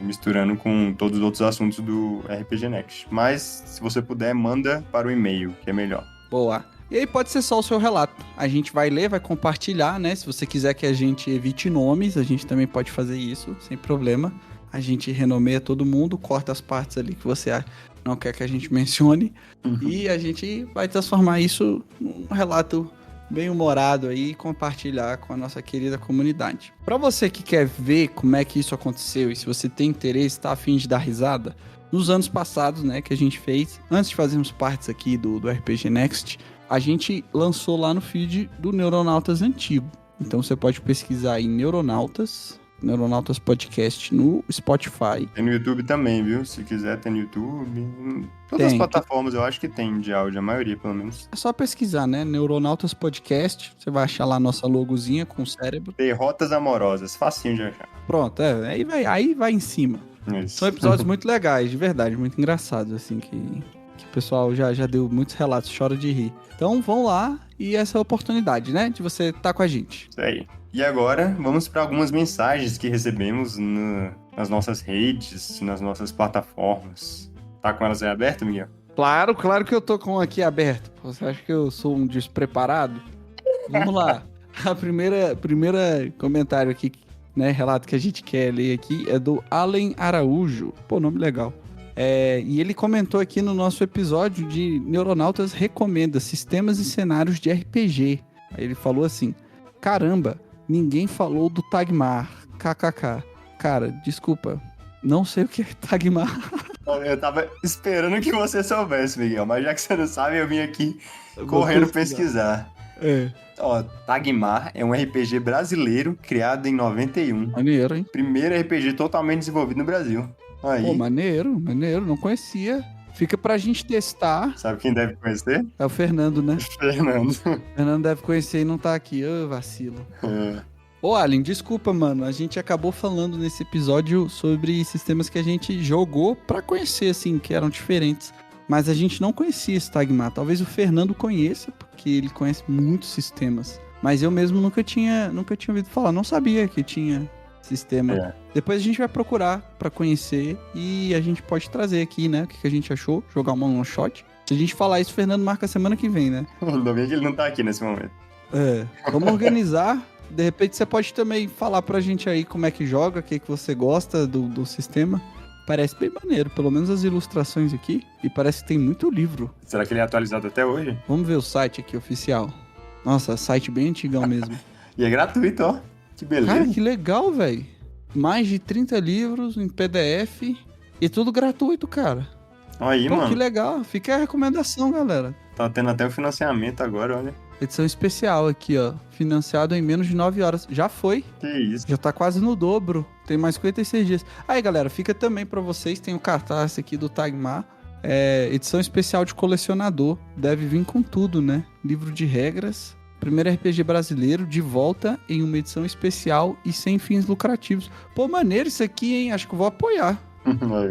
misturando com todos os outros assuntos do RPG Next. Mas, se você puder, manda para o e-mail, que é melhor. Boa. E aí pode ser só o seu relato. A gente vai ler, vai compartilhar, né? Se você quiser que a gente evite nomes, a gente também pode fazer isso, sem problema. A gente renomeia todo mundo, corta as partes ali que você não quer que a gente mencione. E a gente vai transformar isso num relato bem humorado aí e compartilhar com a nossa querida comunidade. Para você que quer ver como é que isso aconteceu e se você tem interesse, tá a fim de dar risada, nos anos passados, né, que a gente fez, antes de fazermos partes aqui do RPG Next, a gente lançou lá no feed do Neuronautas antigo. Então você pode pesquisar em Neuronautas Podcast no Spotify. Tem no YouTube também, viu? Se quiser, tem no YouTube. Todas as plataformas eu acho que tem de áudio, a maioria, pelo menos. É só pesquisar, né? Neuronautas Podcast. Você vai achar lá a nossa logozinha com o cérebro. Derrotas amorosas, facinho de achar. Pronto, aí vai em cima. Isso. São episódios muito legais, de verdade, muito engraçados, assim, que o pessoal já deu muitos relatos, chora de rir. Então vão lá e essa é a oportunidade, né? De você estar com a gente. Isso aí. E agora, vamos para algumas mensagens que recebemos nas nossas redes, nas nossas plataformas. Tá com elas aí abertas, Miguel? Claro que eu tô com aqui aberto. Você acha que eu sou um despreparado? Vamos lá. A primeira comentário aqui, né, relato que a gente quer ler aqui é do Allen Araújo. Pô, nome legal. E ele comentou aqui no nosso episódio de Neuronautas Recomenda Sistemas e Cenários de RPG. Aí ele falou assim, caramba, ninguém falou do Tagmar, kkk. Cara, desculpa, não sei o que é Tagmar. Eu tava esperando que você soubesse, Miguel, mas já que você não sabe, eu vim aqui correndo pesquisar. Ó, Tagmar é um RPG brasileiro criado em 91. Maneiro, hein? Primeiro RPG totalmente desenvolvido no Brasil. Aí. Pô, maneiro, não conhecia. Fica pra gente testar. Sabe quem deve conhecer? É o Fernando, né? Fernando. Fernando deve conhecer e não tá aqui. Ô, vacilo. Ô, Allen, desculpa, mano. A gente acabou falando nesse episódio sobre sistemas que a gente jogou pra conhecer, assim, que eram diferentes. Mas a gente não conhecia esse Tagmar. Talvez o Fernando conheça, porque ele conhece muitos sistemas. Mas eu mesmo nunca tinha ouvido falar. Não sabia que tinha sistema. Depois a gente vai procurar pra conhecer e a gente pode trazer aqui, né? O que a gente achou, jogar uma one shot. Se a gente falar isso, o Fernando marca semana que vem, né? Ainda bem que ele não tá aqui nesse momento. Vamos organizar. De repente você pode também falar pra gente aí como é que joga, o que você gosta do sistema. Parece bem maneiro, pelo menos as ilustrações aqui. E parece que tem muito livro. Será que ele é atualizado até hoje? Vamos ver o site aqui, oficial. Nossa, site bem antigão mesmo. E é gratuito, ó. Que beleza. Cara, que legal, velho. Mais de 30 livros em PDF e tudo gratuito, cara. Aí, Pô, mano. que legal. Fica a recomendação, galera. Tá tendo até o financiamento agora, olha. Edição especial aqui, ó. Financiado em menos de 9 horas. Já foi. Que isso. Já tá quase no dobro. Tem mais 56 dias. Aí, galera, fica também pra vocês. Tem o cartaz aqui do Tagmar. Edição especial de colecionador. Deve vir com tudo, né? Livro de regras. Primeiro RPG brasileiro de volta em uma edição especial e sem fins lucrativos. Pô, maneiro isso aqui, hein? Acho que eu vou apoiar.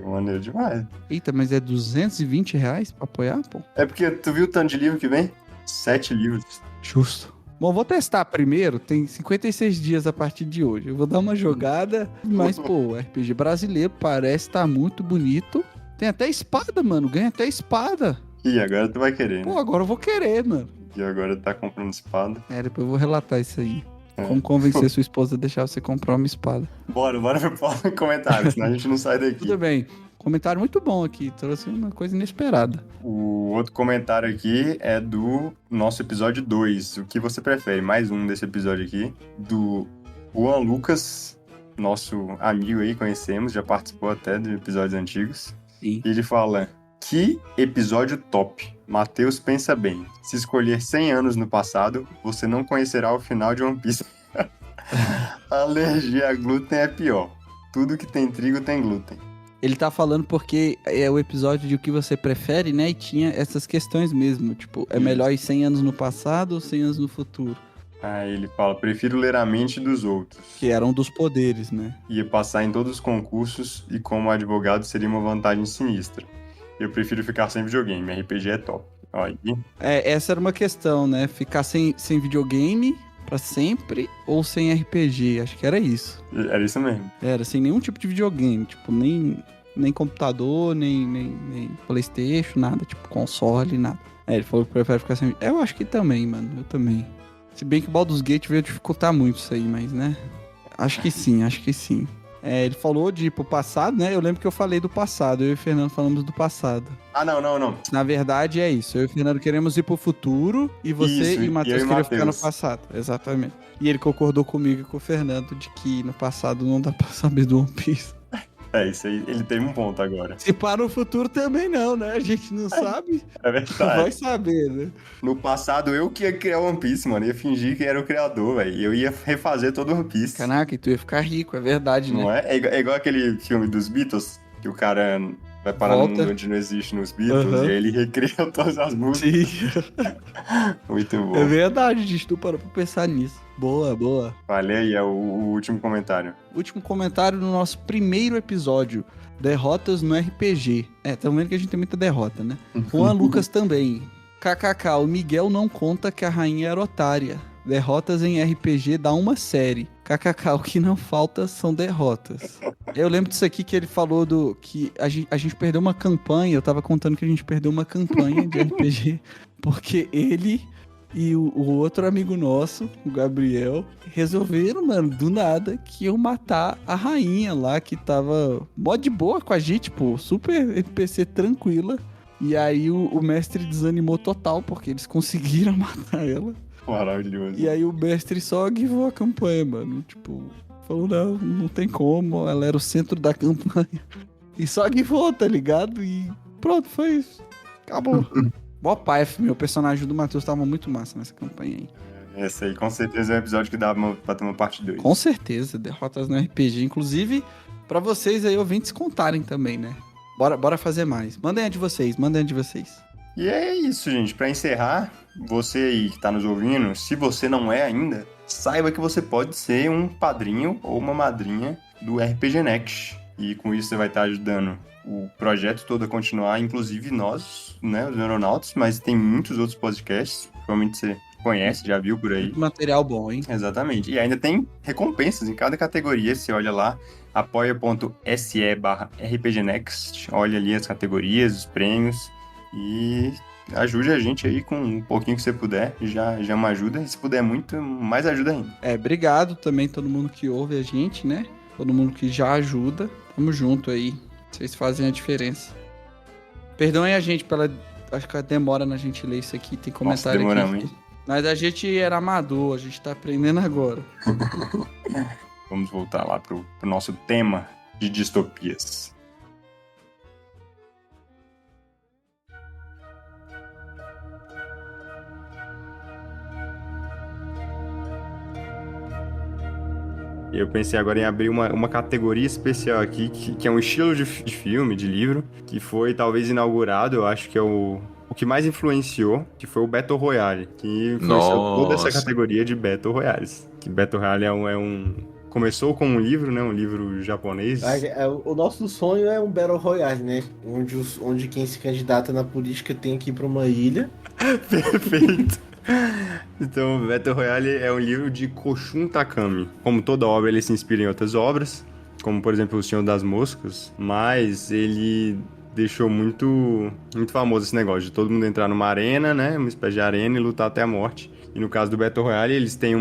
Maneiro demais. Eita, mas é R$220 pra apoiar, pô? É porque tu viu o tanto de livro que vem? 7 livros. Justo. Bom, vou testar primeiro. Tem 56 dias a partir de hoje. Eu vou dar uma jogada. Mas, pô, o RPG brasileiro parece estar muito bonito. Tem até espada, mano. Ganha até espada. Ih, agora tu vai querer, né? Pô, agora eu vou querer, mano. E agora tá comprando espada. Depois eu vou relatar isso aí. Como convencer sua esposa a deixar você comprar uma espada. Bora pro comentário, senão a gente não sai daqui. Tudo bem. Comentário muito bom aqui. Trouxe uma coisa inesperada. O outro comentário aqui é do nosso episódio 2. O que você prefere? Mais um desse episódio aqui. Do Juan Lucas, nosso amigo aí, conhecemos. Já participou até de episódios antigos. Sim. E ele fala... Que episódio top. Matheus pensa bem. Se escolher 100 anos no passado, você não conhecerá o final de One Piece. A alergia a glúten é pior. Tudo que tem trigo tem glúten. Ele tá falando porque é o episódio de o que você prefere, né? E tinha essas questões mesmo. Tipo, é melhor ir 100 anos no passado ou 100 anos no futuro? Aí ele fala, prefiro ler a mente dos outros. Que era um dos poderes, né? Ia passar em todos os concursos e como advogado seria uma vantagem sinistra. Eu prefiro ficar sem videogame, RPG é top. Olha, Essa era uma questão, né? Ficar sem videogame pra sempre ou sem RPG. Acho que era isso. era isso mesmo. Era sem nenhum tipo de videogame. Tipo, nem computador, nem PlayStation, nada. Tipo, console, nada. Ele falou que prefere ficar sem... Eu acho que também, mano. Eu também. Se bem que o Baldur's Gate veio dificultar muito isso aí, mas, né? Acho que sim. Ele falou de ir pro passado, né? Eu lembro que eu falei do passado. Eu e o Fernando falamos do passado. Ah, não. Na verdade, é isso. Eu e o Fernando queremos ir pro futuro e você Isso, e o Matheus eu e queriam ficar no Matheus. passado. Exatamente. E ele concordou comigo e com o Fernando de que no passado não dá pra saber do One Piece. É, isso aí, ele teve um ponto agora. Se pá no futuro também não, né? A gente não sabe. É Vai verdade. saber, né? No passado, eu que ia criar One Piece, mano. Ia fingir que era o criador, velho. Eu ia refazer todo o One Piece. Caraca, e tu ia ficar rico, é verdade, né? Não é? É igual aquele filme dos Beatles, que o cara vai parar Volta. no mundo onde não existe nos Beatles, Aham. e aí ele recria todas as músicas. Sim. Muito bom. É verdade, gente. Tu parou pra pensar nisso. Boa. Valeu aí, é o último comentário. Último comentário no nosso primeiro episódio. Derrotas no RPG. Tamo vendo que a gente tem muita derrota, né? Juan Lucas também. KKK, o Miguel não conta que a rainha era otária. Derrotas em RPG dá uma série. KKK, o que não falta são derrotas. Eu lembro disso aqui que ele falou que a gente perdeu uma campanha. Eu tava contando que a gente perdeu uma campanha de RPG. Porque ele e o outro amigo nosso, o Gabriel, resolveram, mano, do nada, que iam matar a rainha lá, que tava mó de boa com a gente, pô, super NPC tranquila. E aí o mestre desanimou total, porque eles conseguiram matar ela. Maravilhoso. E aí o mestre só guivou a campanha, mano. Tipo, falou, não tem como, ela era o centro da campanha. E só guivou, tá ligado? E pronto, foi isso. Acabou. Mó pai, meu personagem do Matheus tava muito massa nessa campanha aí. Esse aí com certeza é um episódio que dá pra ter uma parte 2. Com certeza, derrotas no RPG. Inclusive, pra vocês aí, ouvintes, contarem também, né? Bora fazer mais. Mandem a de vocês. E é isso, gente. Pra encerrar, você aí que tá nos ouvindo, se você não é ainda, saiba que você pode ser um padrinho ou uma madrinha do RPG Next. E com isso você vai estar ajudando o projeto todo a continuar, inclusive nós, né, os Neuronautas, mas tem muitos outros podcasts, provavelmente você conhece, já viu por aí. Muito material bom, hein? Exatamente. E ainda tem recompensas em cada categoria, você olha lá, apoia.se/rpgnext, olha ali as categorias, os prêmios e ajude a gente aí com um pouquinho que você puder, já é uma ajuda, e se puder muito, mais ajuda ainda. Obrigado também todo mundo que ouve a gente, né? Todo mundo que já ajuda. Tamo junto aí. Vocês fazem a diferença. Perdoem a gente pela... Acho que demora na gente ler isso aqui. Tem comentário Nossa, aqui. demoramos, hein? Mas a gente era amador. A gente tá aprendendo agora. Vamos voltar lá pro nosso tema de distopias. Eu pensei agora em abrir uma categoria especial aqui, que é um estilo de filme, de livro, que foi talvez inaugurado, eu acho que é o que mais influenciou, que foi o Battle Royale, que influenciou toda essa categoria de Battle Royales. Que Battle Royale começou com um livro, né? Um livro japonês. O nosso sonho é um Battle Royale, né? Onde quem se candidata na política tem que ir pra uma ilha. Perfeito. Então, Battle Royale é um livro de Koshun Takami. Como toda obra, ele se inspira em outras obras, como, por exemplo, O Senhor das Moscas, mas ele deixou muito famoso esse negócio de todo mundo entrar numa arena, né? Uma espécie de arena e lutar até a morte. E no caso do Battle Royale, eles têm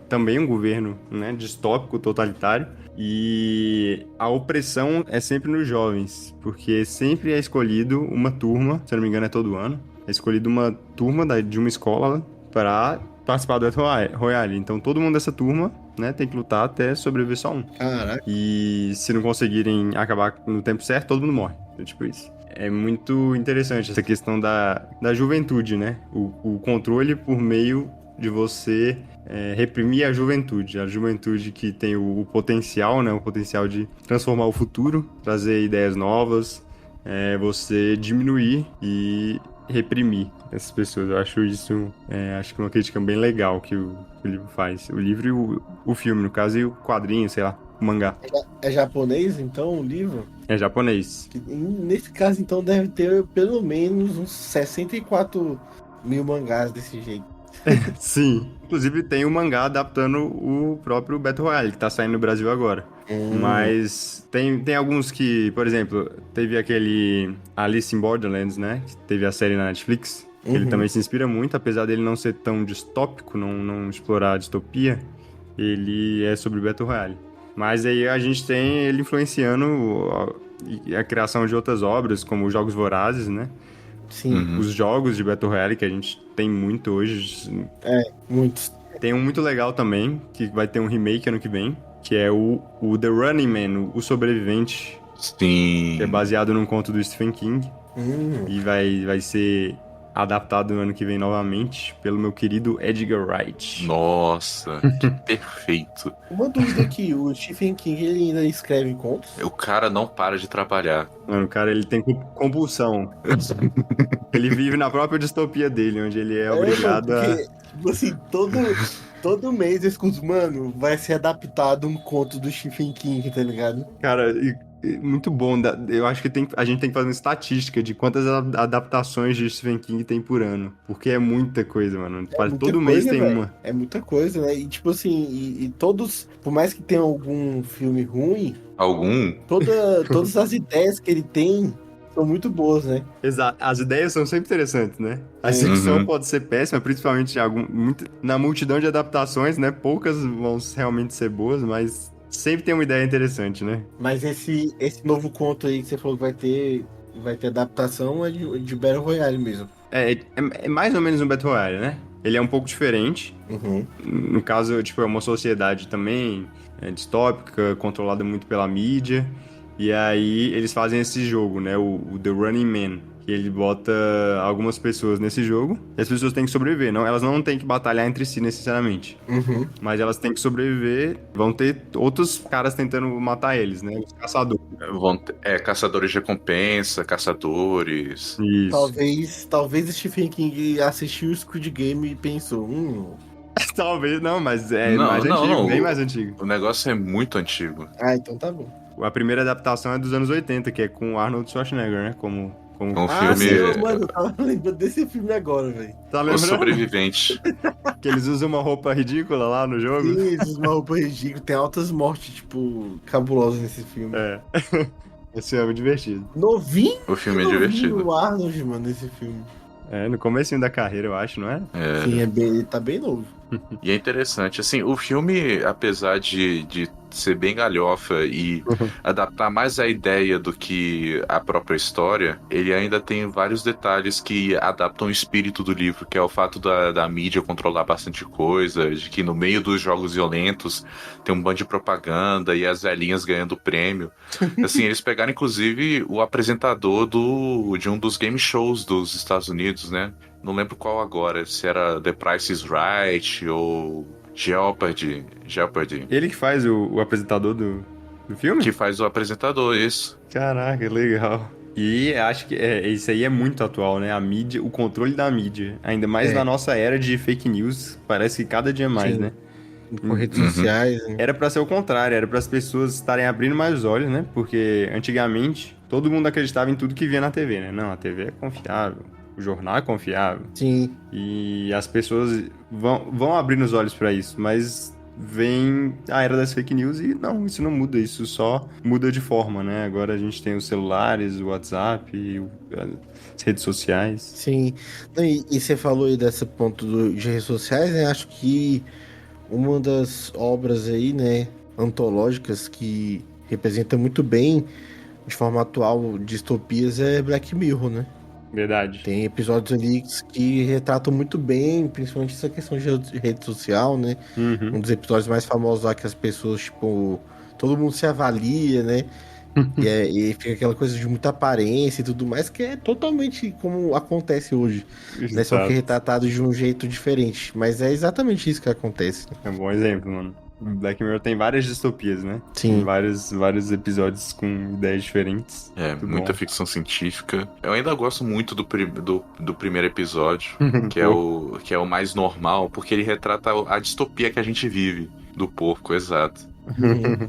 também um governo, né, distópico, totalitário. E a opressão é sempre nos jovens, porque sempre é escolhido uma turma, se eu não me engano é todo ano, é escolhido uma turma de uma escola para participar do Battle Royale. Então todo mundo dessa turma, né, tem que lutar até sobreviver só um. Caraca. E se não conseguirem acabar no tempo certo, todo mundo morre. É tipo isso. É muito interessante essa questão da juventude, né? O controle por meio de você reprimir a juventude que tem o potencial, né? O potencial de transformar o futuro, trazer ideias novas, você diminuir e reprimir essas pessoas. Eu acho isso, acho que uma crítica bem legal que o livro faz. O livro e o filme, no caso, e o quadrinho, sei lá, o mangá. É japonês, então, o livro? É japonês. Nesse caso, então, deve ter pelo menos uns 64 mil mangás desse jeito. Sim. Inclusive tem um mangá adaptando o próprio Battle Royale, que tá saindo no Brasil agora. Mas tem alguns que, por exemplo, teve aquele Alice in Borderlands, né? Que teve a série na Netflix. Ele também se inspira muito, apesar dele não ser tão distópico, não explorar a distopia. Ele é sobre Battle Royale. Mas aí a gente tem ele influenciando a criação de outras obras, como os Jogos Vorazes, né? Sim. Os jogos de Battle Royale, que a gente tem muito hoje. Muitos. Tem um muito legal também, que vai ter um remake ano que vem, que é o The Running Man, o Sobrevivente, Sim. que é baseado num conto do Stephen King. E vai ser adaptado no ano que vem novamente pelo meu querido Edgar Wright. Nossa, que perfeito. Uma dúvida aqui, o Stephen King, ele ainda escreve contos? O cara não para de trabalhar. Mano, o cara, ele tem compulsão. Ele vive na própria distopia dele, onde ele é obrigado a... Porque, tipo assim, todo mês eu escuto, mano, vai ser adaptado um conto do Stephen King, tá ligado? Cara, muito bom. Eu acho que a gente tem que fazer uma estatística de quantas adaptações de Stephen King tem por ano. Porque é muita coisa, mano. Todo mês tem uma. É muita coisa, né? E tipo assim, e todos, por mais que tenha algum filme ruim, todas as ideias que ele tem são muito boas, né? Exato. As ideias são sempre interessantes, né? A execução pode ser péssima, principalmente na multidão de adaptações, né? Poucas vão realmente ser boas, mas sempre tem uma ideia interessante, né? Mas esse novo conto aí que você falou que vai ter adaptação é de Battle Royale mesmo. É mais ou menos um Battle Royale, né? Ele é um pouco diferente. No caso, tipo, é uma sociedade também distópica, controlada muito pela mídia. E aí eles fazem esse jogo, né? O The Running Man. Que ele bota algumas pessoas nesse jogo. E as pessoas têm que sobreviver. Elas não têm que batalhar entre si necessariamente. Mas elas têm que sobreviver. Vão ter outros caras tentando matar eles, né? Os caçadores. Caçadores de recompensa, caçadores. Isso. Talvez Stephen King assistiu o Squid Game e pensou, Talvez, não, mas é mais antigo, bem mais antigo. O negócio é muito antigo. Ah, então tá bom. A primeira adaptação é dos anos 80, que é com o Arnold Schwarzenegger, né? Como filme... Sim, mano, eu tava lembrando desse filme agora, velho. Tá lembrando? O Sobrevivente. Que eles usam uma roupa ridícula lá no jogo. Sim, eles usam uma roupa ridícula. Tem altas mortes, tipo, cabulosas nesse filme. Esse filme é divertido. Novinho? O filme é divertido. O Arnold, mano, nesse filme. No comecinho da carreira, eu acho, não é? Sim, ele tá bem novo. E é interessante, assim, o filme, apesar de ser bem galhofa e adaptar mais a ideia do que a própria história, ele ainda tem vários detalhes que adaptam o espírito do livro, que é o fato da mídia controlar bastante coisa, de que no meio dos jogos violentos tem um bando de propaganda e as velhinhas ganhando prêmio. Assim, eles pegaram, inclusive, o apresentador de um dos game shows dos Estados Unidos, né? Não lembro qual agora, se era The Price is Right ou Jeopardy. Ele que faz o apresentador do filme? Que faz o apresentador, isso. Caraca, legal. E acho que isso aí é muito atual, né? A mídia, o controle da mídia. Ainda mais na nossa era de fake news. Parece que cada dia mais, né? Por redes sociais. Né? Era pra ser o contrário, era para as pessoas estarem abrindo mais os olhos, né? Porque antigamente todo mundo acreditava em tudo que via na TV, né? Não, a TV é confiável. O jornal é confiável. Sim. E as pessoas vão abrindo os olhos pra isso, mas vem a era das fake news e não, isso não muda, isso só muda de forma, né? Agora a gente tem os celulares, o WhatsApp, as redes sociais. Sim. E você falou aí desse ponto de redes sociais, né? Acho que uma das obras aí, né, antológicas que representa muito bem, de forma atual, distopias é Black Mirror, né? Verdade. Tem episódios ali que retratam muito bem, principalmente essa questão de rede social, né? Um dos episódios mais famosos lá que as pessoas, tipo, todo mundo se avalia, né? e fica aquela coisa de muita aparência e tudo mais, que é totalmente como acontece hoje. Né? Só que retratado de um jeito diferente. Mas é exatamente isso que acontece. É um bom exemplo, mano. Black Mirror tem várias distopias, né? Sim. Tem vários episódios com ideias diferentes. Muita ficção científica. Eu ainda gosto muito do primeiro episódio, que é o mais normal, porque ele retrata a distopia que a gente vive, do porco, exato.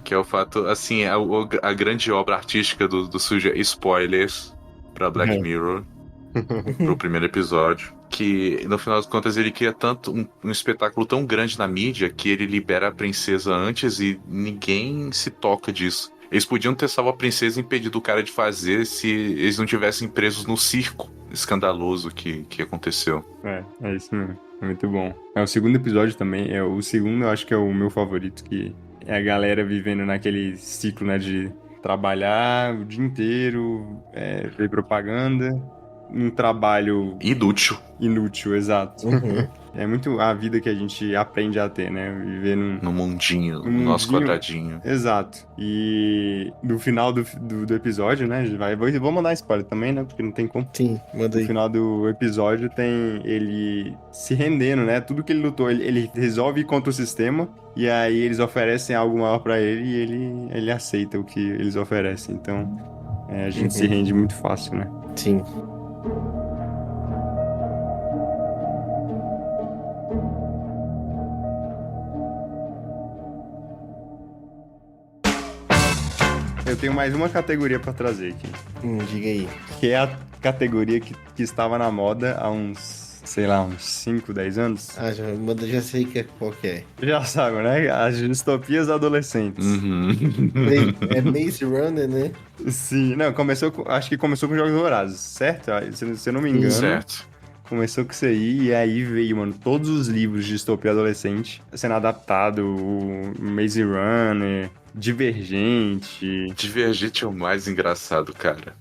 Que é o fato, assim, a grande obra artística do Suja, spoilers pra Black Mirror, pro primeiro episódio, que no final das contas ele cria tanto um espetáculo tão grande na mídia que ele libera a princesa antes e ninguém se toca disso. Eles podiam ter salvo a princesa e impedido o cara de fazer se eles não tivessem presos no circo escandaloso que aconteceu. É isso mesmo. É muito bom. O segundo episódio também, o segundo eu acho que é o meu favorito, que é a galera vivendo naquele ciclo, né, de trabalhar o dia inteiro, ver propaganda, um trabalho inútil, exato. É muito a vida que a gente aprende a ter, né? Viver no mundinho, no nosso quadradinho. Exato. E no final do episódio, né? Vou mandar spoiler também, né? Porque não tem como. Sim, manda aí. No final do episódio tem ele se rendendo, né? Tudo que ele lutou, ele resolve ir contra o sistema. E aí eles oferecem algo maior pra ele e ele aceita o que eles oferecem. Então a gente se rende muito fácil, né? Sim. Eu tenho mais uma categoria pra trazer aqui. Diga aí. Que é a categoria que estava na moda há uns 5, 10 anos. Já sei qual que é. Já sabe, né? As distopias adolescentes. É Maze Runner, né? Sim, não, acho que começou com Jogos Vorazes, certo? Se eu não me engano. Certo. Começou com isso aí, e aí veio, mano, todos os livros de distopia adolescente sendo adaptado, o Maze Runner, Divergente. Divergente é o mais engraçado, cara.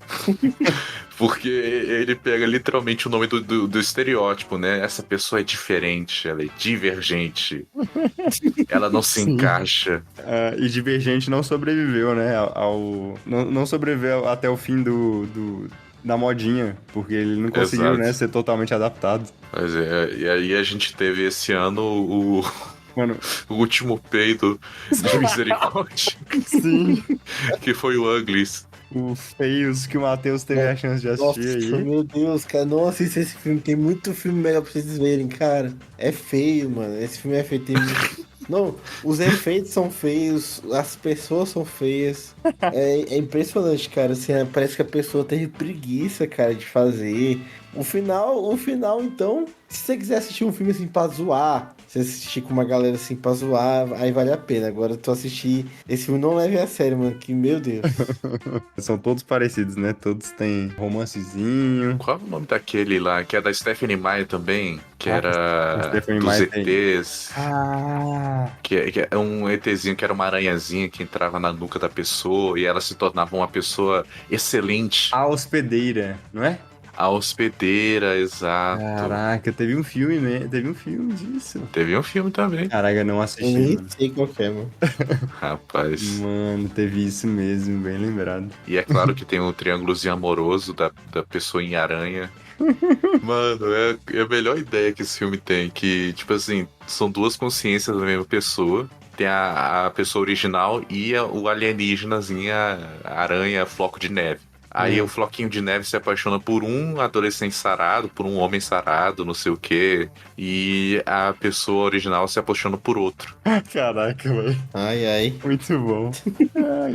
Porque ele pega literalmente o nome do estereótipo, né? Essa pessoa é diferente, ela é divergente. Ela não se encaixa. E Divergente não sobreviveu, né? Não sobreviveu até o fim da modinha, porque ele não conseguiu, né, ser totalmente adaptado. Mas e aí a gente teve esse ano Mano, o último peido de misericórdia. Sim. Que foi o Uglies. O Feios que o Matheus teve a chance de assistir. Nossa, aí. meu Deus, cara, não assista esse filme. Tem muito filme melhor pra vocês verem, cara. É feio, mano. Esse filme é feio. Não, os efeitos são feios, as pessoas são feias. É impressionante, cara. Assim, parece que a pessoa teve preguiça, cara, de fazer. O final, então, se você quiser assistir um filme assim pra zoar, você assistir com uma galera assim pra zoar, aí vale a pena. Agora tu assistir esse filme, não leve a sério, mano, que meu Deus. São todos parecidos, né? Todos têm romancezinho. Qual é o nome daquele lá, que é da Stephanie Meyer também? Que era dos ETs. Que é um ETzinho que era uma aranhazinha que entrava na nuca da pessoa e ela se tornava uma pessoa excelente. A Hospedeira, não é? A Hospedeira, exato. Caraca, teve um filme, né? Teve um filme disso. Teve um filme também. Caraca, eu não assisti. Eu nem sei qual que é, mano. Rapaz. Mano, teve isso mesmo, bem lembrado. E é claro que tem um triângulozinho amoroso da pessoa em aranha. Mano, é a melhor ideia que esse filme tem. Que, tipo assim, são duas consciências da mesma pessoa. Tem a pessoa original e o alienígenazinho, a aranha floco de neve. Aí o floquinho de neve se apaixona por um adolescente sarado, por um homem sarado, não sei o quê. E a pessoa original se apaixona por outro. Caraca, velho. Ai. Muito bom.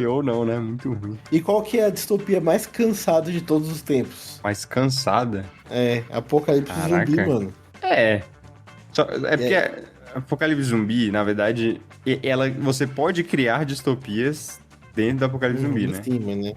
Ou não, né? Muito ruim. E qual que é a distopia mais cansada de todos os tempos? Mais cansada? Apocalipse Zumbi, mano. É porque Apocalipse Zumbi, na verdade, você pode criar distopias dentro do Apocalipse Zumbi, né? Sim, né?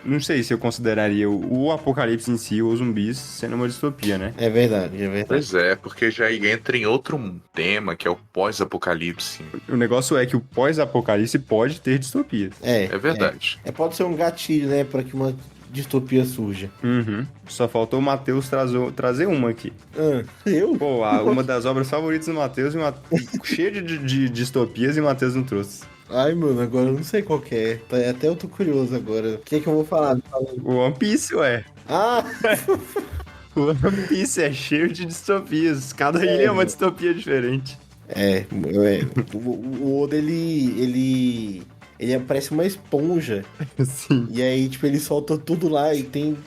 Não sei se eu consideraria o apocalipse em si, ou os zumbis, sendo uma distopia, né? É verdade. Pois é, porque já entra em outro tema, que é o pós-apocalipse. O negócio é que o pós-apocalipse pode ter distopias. É verdade. Pode ser um gatilho, né, para que uma distopia surja. Só faltou o Matheus trazer uma aqui. Eu? Pô, uma das obras favoritas do Matheus, cheia de distopias, e o Matheus não trouxe. Ai, mano, agora eu não sei qual que é. Até eu tô curioso agora. O que é que eu vou falar? O One Piece, ué. O One Piece é cheio de distopias. Cada ilha é uma distopia diferente. O Oda, ele parece uma esponja. Sim. E aí, tipo, ele solta tudo lá e tem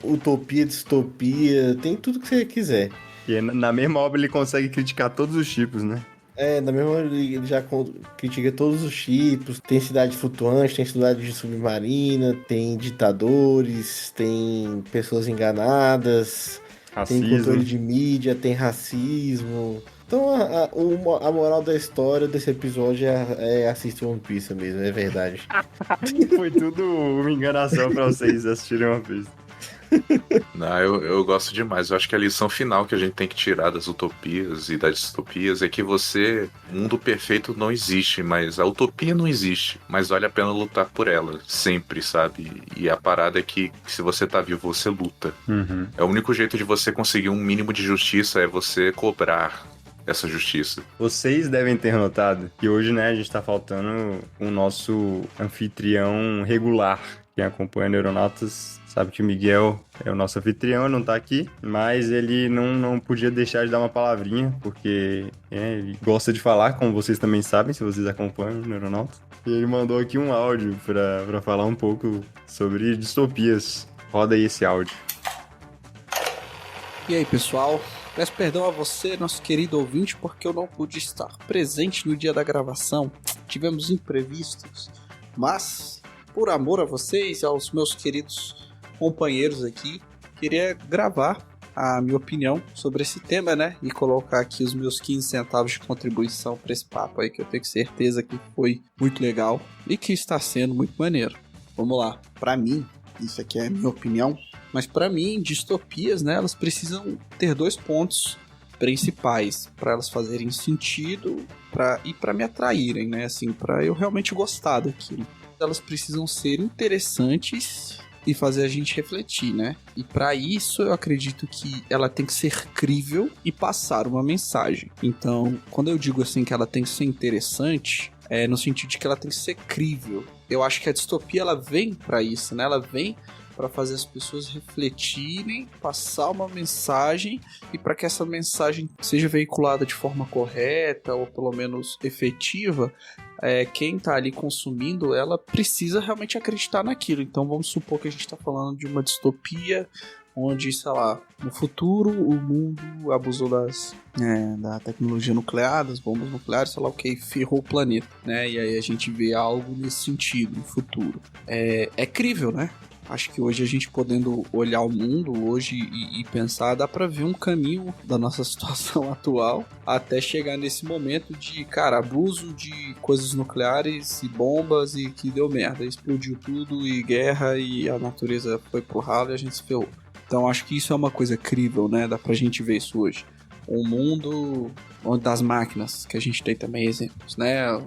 utopia, distopia, tem tudo que você quiser. E na mesma obra ele consegue criticar todos os tipos, né? Da mesma ele já critica todos os tipos. Tem cidade flutuante, tem cidade submarina, tem ditadores, tem pessoas enganadas, tem Racismo. controle de mídia, tem racismo. Então a moral da história desse episódio é assistir One Piece mesmo, é verdade. Foi tudo uma enganação pra vocês assistirem One Piece. Não, eu gosto demais. Eu acho que a lição final que a gente tem que tirar das utopias e das distopias é que mundo perfeito não existe, mas a utopia não existe, mas vale a pena lutar por ela, sempre, sabe? E a parada é que se você tá vivo, você luta. Uhum. É o único jeito de você conseguir um mínimo de justiça é você cobrar essa justiça. Vocês devem ter notado que hoje, né, a gente tá faltando o nosso anfitrião regular. Quem acompanha Neuronautas sabe que o Miguel é o nosso anfitrião, não tá aqui, mas ele não podia deixar de dar uma palavrinha, porque ele gosta de falar, como vocês também sabem, se vocês acompanham o Neuronautas. E ele mandou aqui um áudio pra falar um pouco sobre distopias. Roda aí esse áudio. E aí, pessoal? Peço perdão a você, nosso querido ouvinte, porque eu não pude estar presente no dia da gravação. Tivemos imprevistos, mas por amor a vocês e aos meus queridos companheiros aqui, queria gravar a minha opinião sobre esse tema, né? E colocar aqui os meus 15 centavos de contribuição para esse papo aí, que eu tenho certeza que foi muito legal e que está sendo muito maneiro. Vamos lá. Para mim, isso aqui é a minha opinião, mas para mim, distopias, né? Elas precisam ter 2 pontos principais para elas fazerem sentido e para me atraírem, né? Assim, para eu realmente gostar daquilo. Elas precisam ser interessantes e fazer a gente refletir, né? E para isso eu acredito que ela tem que ser crível e passar uma mensagem. Então, quando eu digo assim que ela tem que ser interessante, é no sentido de que ela tem que ser crível. Eu acho que a distopia ela vem para isso, né? Ela vem para fazer as pessoas refletirem, passar uma mensagem e para que essa mensagem seja veiculada de forma correta ou pelo menos efetiva, quem está ali consumindo ela precisa realmente acreditar naquilo. Então vamos supor que a gente está falando de uma distopia onde, sei lá, no futuro o mundo abusou da tecnologia nuclear, das bombas nucleares, sei lá o que, ferrou o planeta, né? E aí a gente vê algo nesse sentido no futuro. É crível, né? Acho que hoje a gente podendo olhar o mundo hoje e pensar, dá pra ver um caminho da nossa situação atual até chegar nesse momento de, cara, abuso de coisas nucleares e bombas e que deu merda, explodiu tudo e guerra e a natureza foi pro ralo e a gente se ferrou. Então acho que isso é uma coisa crível, né? Dá pra gente ver isso hoje. Um mundo das máquinas, que a gente tem também exemplos, né? A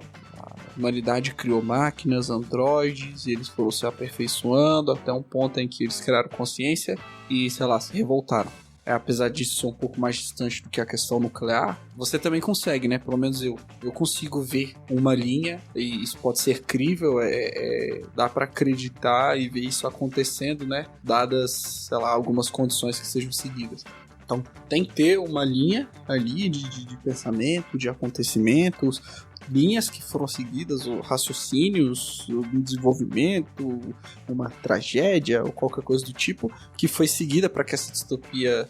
humanidade criou máquinas, androides, e eles foram se aperfeiçoando até um ponto em que eles criaram consciência e, sei lá, se revoltaram. Apesar disso ser um pouco mais distante do que a questão nuclear, você também consegue, né? Pelo menos eu consigo ver uma linha, e isso pode ser crível, dá pra acreditar e ver isso acontecendo, né? Dadas, sei lá, algumas condições que sejam seguidas. Então tem que ter uma linha ali de pensamento, de acontecimentos, linhas que foram seguidas, ou raciocínios, um desenvolvimento, uma tragédia ou qualquer coisa do tipo que foi seguida para que essa distopia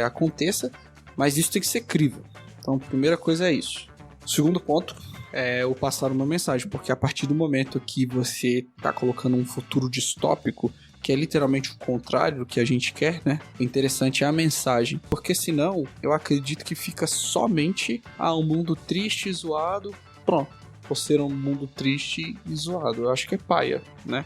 aconteça, mas isso tem que ser crível. Então a primeira coisa é isso. O segundo ponto é o passar uma mensagem, porque a partir do momento que você está colocando um futuro distópico, que é literalmente o contrário do que a gente quer, né? O interessante é a mensagem, porque senão eu acredito que fica somente um mundo triste, zoado, pronto, por ser um mundo triste e zoado. Eu acho que é paia, né?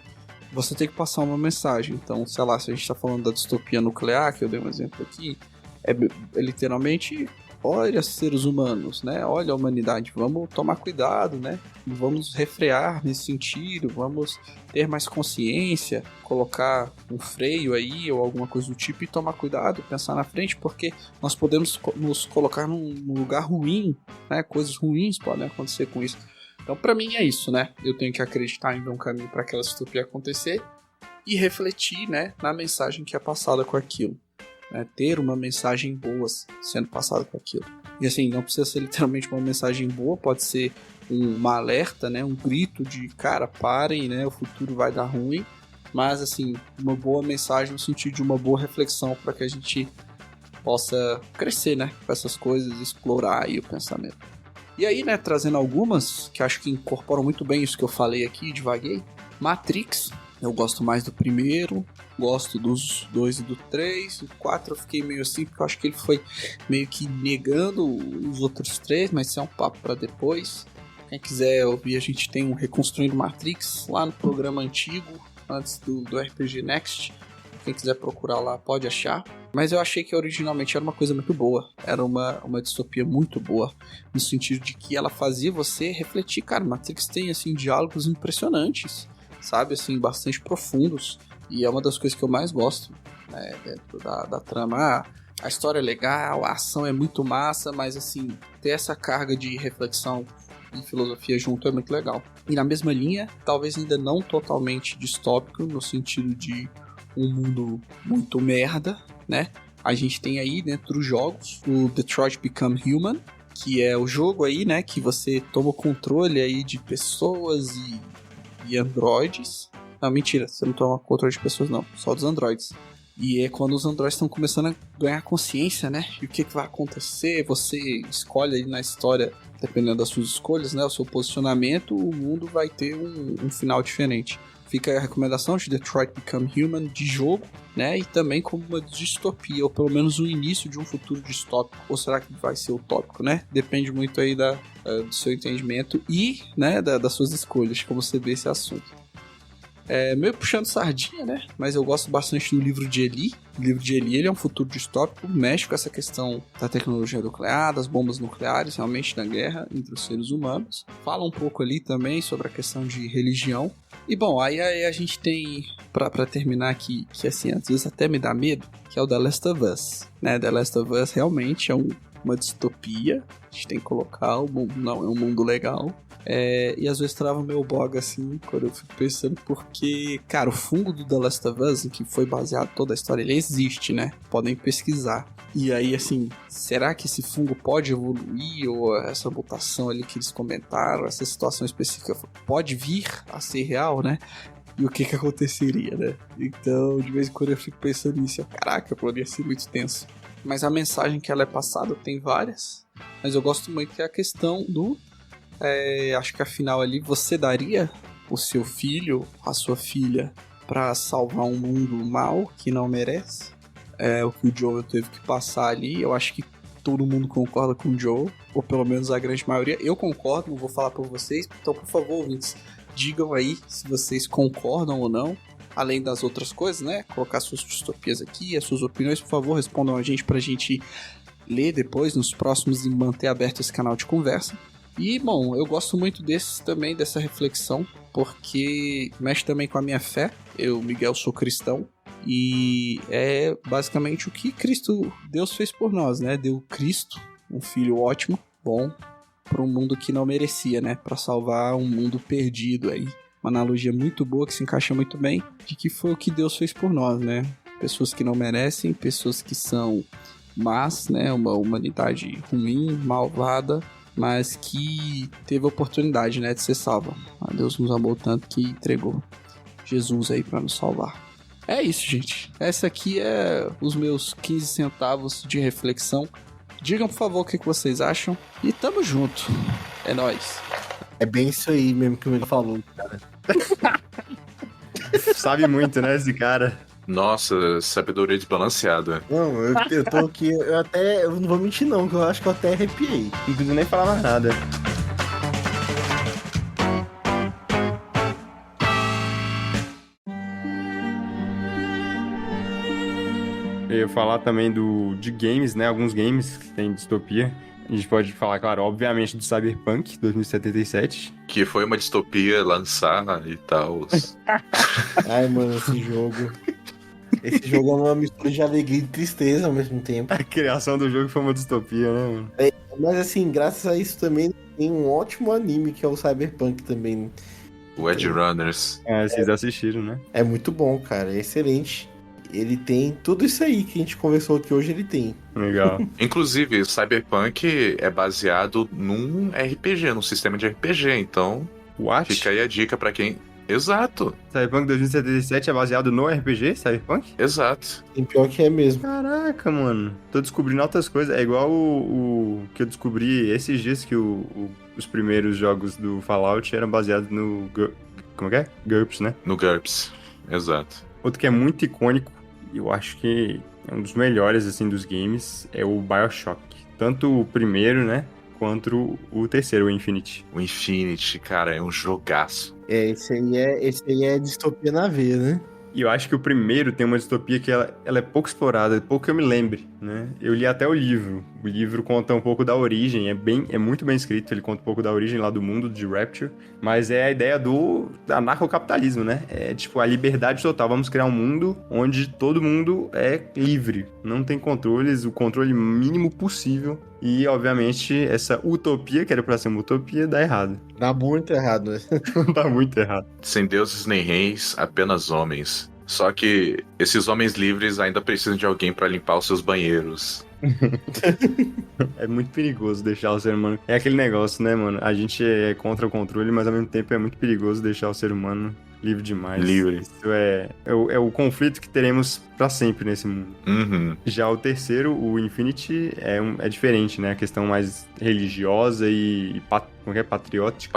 Você tem que passar uma mensagem. Então, sei lá, se a gente tá falando da distopia nuclear, que eu dei um exemplo aqui, é literalmente, olha seres humanos, né? Olha a humanidade, vamos tomar cuidado, né? Vamos refrear nesse sentido, vamos ter mais consciência, colocar um freio aí ou alguma coisa do tipo e tomar cuidado, pensar na frente, porque nós podemos nos colocar num lugar ruim, né? Coisas ruins podem acontecer com isso. Então, pra mim é isso, né? Eu tenho que acreditar em ver um caminho para aquela distopia acontecer e refletir, né, na mensagem que é passada com aquilo. Ter uma mensagem boa sendo passada com aquilo. E assim, não precisa ser literalmente uma mensagem boa, pode ser uma alerta, né, um grito de, cara, parem, né, o futuro vai dar ruim, mas assim, uma boa mensagem no sentido de uma boa reflexão para que a gente possa crescer, né, com essas coisas, explorar aí o pensamento. E aí, né, trazendo algumas que acho que incorporam muito bem isso que eu falei aqui, devaguei. Matrix, eu gosto mais do primeiro, gosto dos 2 e do 3. O 4 eu fiquei meio assim, porque eu acho que ele foi meio que negando os outros 3, mas isso é um papo pra depois. Quem quiser ouvir, a gente tem um Reconstruindo Matrix lá no programa antigo, antes do RPG Next. Quem quiser procurar lá pode achar. Mas eu achei que originalmente era uma coisa muito boa. Era uma distopia muito boa. No sentido de que ela fazia você refletir. Cara, Matrix tem, assim, diálogos impressionantes. Sabe, assim, bastante profundos. E é uma das coisas que eu mais gosto, né, dentro da trama. A história é legal, a ação é muito massa. Mas, assim, ter essa carga de reflexão e filosofia junto é muito legal. E na mesma linha, talvez ainda não totalmente distópico, no sentido de um mundo muito merda, né? A gente tem aí dentro dos jogos o Detroit Become Human, que é o jogo aí, né, que você toma o controle aí de pessoas e androides. Não, mentira, você não toma controle de pessoas não, só dos androides. E é quando os androides estão começando a ganhar consciência, né? E o que vai acontecer, você escolhe aí na história, dependendo das suas escolhas, né, o seu posicionamento, o mundo vai ter um final diferente. Fica aí a recomendação de Detroit Become Human de jogo, né? E também como uma distopia, ou pelo menos o início de um futuro distópico. Ou será que vai ser utópico, né? Depende muito aí do seu entendimento e, né, das suas escolhas, como você vê esse assunto. Meio puxando sardinha, né? Mas eu gosto bastante do livro de Eli. O livro de Eli, ele é um futuro distópico, mexe com essa questão da tecnologia nuclear, das bombas nucleares, realmente da guerra entre os seres humanos. Fala um pouco ali também sobre a questão de religião. E bom, aí a gente tem, pra terminar aqui, que assim, às vezes até me dá medo, que é o The Last of Us, né? The Last of Us realmente é uma distopia, a gente tem que colocar, o mundo não é um mundo legal. E às vezes trava meu bog assim, quando eu fico pensando, porque, cara, o fungo do The Last of Us, em que foi baseado toda a história, ele existe, né? Podem pesquisar. E aí, assim, será que esse fungo pode evoluir? Ou essa mutação ali que eles comentaram, essa situação específica, pode vir a ser real, né? E o que aconteceria, né? Então, de vez em quando eu fico pensando nisso. Caraca, poderia ser muito tenso. Mas a mensagem que ela é passada tem várias. Mas eu gosto muito que é a questão do... acho que afinal ali, você daria o seu filho, a sua filha, pra salvar um mundo mal que não merece? O que o Joel teve que passar ali. Eu acho que todo mundo concorda com o Joel, ou pelo menos a grande maioria. Eu concordo, não vou falar por vocês. Então, por favor, ouvintes, digam aí se vocês concordam ou não. Além das outras coisas, né? Colocar suas distopias aqui, as suas opiniões, por favor, respondam a gente pra gente ler depois, nos próximos, e manter aberto esse canal de conversa. E, bom, eu gosto muito também dessa reflexão, porque mexe também com a minha fé. Eu, Miguel, sou cristão, e é basicamente o que Deus fez por nós, né? Deu Cristo, um filho ótimo, bom, para um mundo que não merecia, né? Para salvar um mundo perdido aí. Uma analogia muito boa, que se encaixa muito bem, de que foi o que Deus fez por nós, né? Pessoas que não merecem, pessoas que são más, né? Uma humanidade ruim, malvada, mas que teve a oportunidade, né, de ser salva. Deus nos amou tanto que entregou Jesus aí para nos salvar. É isso, gente. Essa aqui é os meus 15 centavos de reflexão. Digam, por favor, o que vocês acham. E tamo junto. É nóis. É bem isso aí mesmo que o Miguel falou, cara. Sabe muito, né, esse cara? Nossa, sabedoria desbalanceada. Não, eu tô aqui, eu não vou mentir não, que eu acho que eu até arrepiei. Não preciso nem falar mais nada. Eu ia falar também de games, né? Alguns games que tem distopia. A gente pode falar, claro, obviamente, do Cyberpunk 2077. Que foi uma distopia lançada e tal. Ai, mano, esse jogo... Esse jogo é uma mistura de alegria e tristeza ao mesmo tempo. A criação do jogo foi uma distopia, né, mano? Mas assim, graças a isso também tem um ótimo anime que é o Cyberpunk também. O Edge Runners. Vocês assistiram, né? É muito bom, cara, é excelente. Ele tem tudo isso aí que a gente conversou aqui hoje, ele tem. Legal. Inclusive, Cyberpunk é baseado num RPG, num sistema de RPG, então What? fica aí a dica pra quem... Exato, Cyberpunk 2077 é baseado no RPG Cyberpunk? exato. E pior que é mesmo. Caraca, mano. Tô descobrindo outras coisas. É igual o que eu descobri esses dias que os primeiros jogos do Fallout eram baseados no... Como é? GURPS, né? No GURPS, exato. Outro que é muito icônico, e eu acho que é um dos melhores, assim, dos games, é o BioShock. Tanto o primeiro, né? Quanto o terceiro, o Infinite. O Infinity, cara, é um jogaço. Esse aí é distopia na veia, né? E eu acho que o primeiro tem uma distopia que ela é pouco explorada, pouco que eu me lembre, né? Eu li até o livro. O livro conta um pouco da origem, é muito bem escrito, ele conta um pouco da origem lá do mundo de Rapture, mas é a ideia do anarcocapitalismo, né? É tipo a liberdade total. Vamos criar um mundo onde todo mundo é livre, não tem controles, o controle mínimo possível. E, obviamente, essa utopia, que era pra ser uma utopia, dá errado. Dá muito errado, né? Dá muito errado. Sem deuses nem reis, apenas homens. Só que esses homens livres ainda precisam de alguém pra limpar os seus banheiros. É muito perigoso deixar o ser humano... É aquele negócio, né, mano? A gente é contra o controle, mas ao mesmo tempo é muito perigoso deixar o ser humano livre demais. Livre. Isso é o conflito que teremos pra sempre nesse mundo. Uhum. Já o terceiro, o Infinity, é diferente, né? A questão mais religiosa como é? Patriota.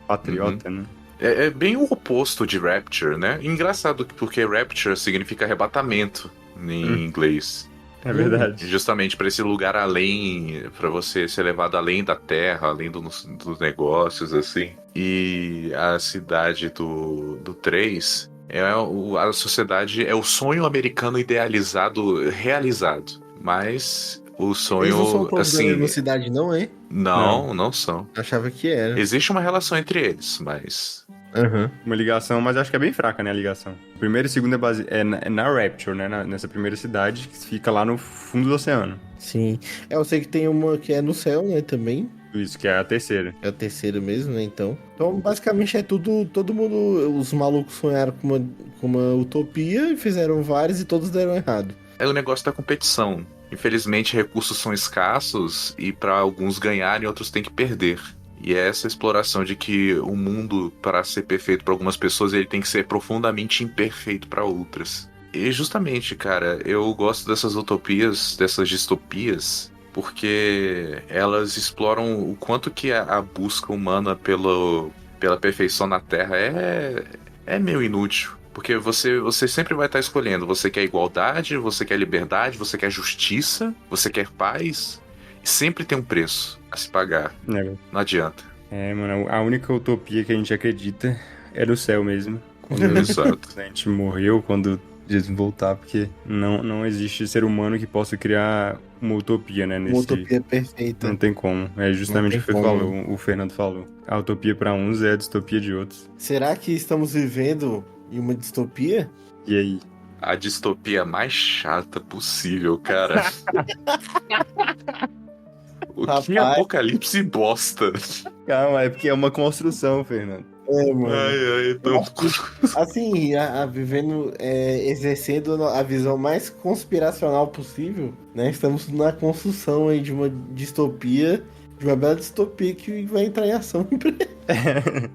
Patriota, né? É bem o oposto de Rapture, né? Engraçado, porque Rapture significa arrebatamento em inglês. É verdade. Justamente pra esse lugar além, pra você ser levado além da terra, além dos negócios, assim. E a cidade do 3 a sociedade, é o sonho americano idealizado, realizado. Mas o sonho, Eles não são todos da assim... mesma cidade, não, hein? Não são. Achava que era. Existe uma relação entre eles, mas... Aham. Uma ligação, mas acho que é bem fraca, né, a ligação. O primeiro e o segundo é na Rapture, né, nessa primeira cidade, que fica lá no fundo do oceano. Sim. Eu sei que tem uma que é no céu, né, também. Isso, que é a terceira. É o terceiro mesmo, né, então. Então, basicamente, é tudo... Todo mundo... Os malucos sonharam com uma utopia e fizeram vários e todos deram errado. É o negócio da competição. Infelizmente, recursos são escassos e para alguns ganharem, outros têm que perder. E é essa exploração de que o mundo, para ser perfeito para algumas pessoas, ele tem que ser profundamente imperfeito para outras. E justamente, cara, eu gosto dessas utopias, dessas distopias, porque elas exploram o quanto que a busca humana pela perfeição na Terra é meio inútil. Porque você sempre vai estar escolhendo. Você quer igualdade, você quer liberdade, você quer justiça, você quer paz. Sempre tem um preço a se pagar. Não adianta. Mano, a única utopia que a gente acredita é no céu mesmo. Exato. A gente morreu, quando Jesus voltar, porque não existe ser humano que possa criar uma utopia, né? Uma utopia perfeita. Não tem como. É justamente o que o Fernando falou. A utopia para uns é a distopia de outros. Será que estamos vivendo em uma distopia? E aí? A distopia mais chata possível, cara. O que apocalipse bosta. Calma, é porque é uma construção, Fernando. Mano. Ai, assim, vivendo, exercendo a visão mais conspiracional possível, né? Estamos na construção aí de uma distopia, de uma bela distopia que vai entrar em ação em breve.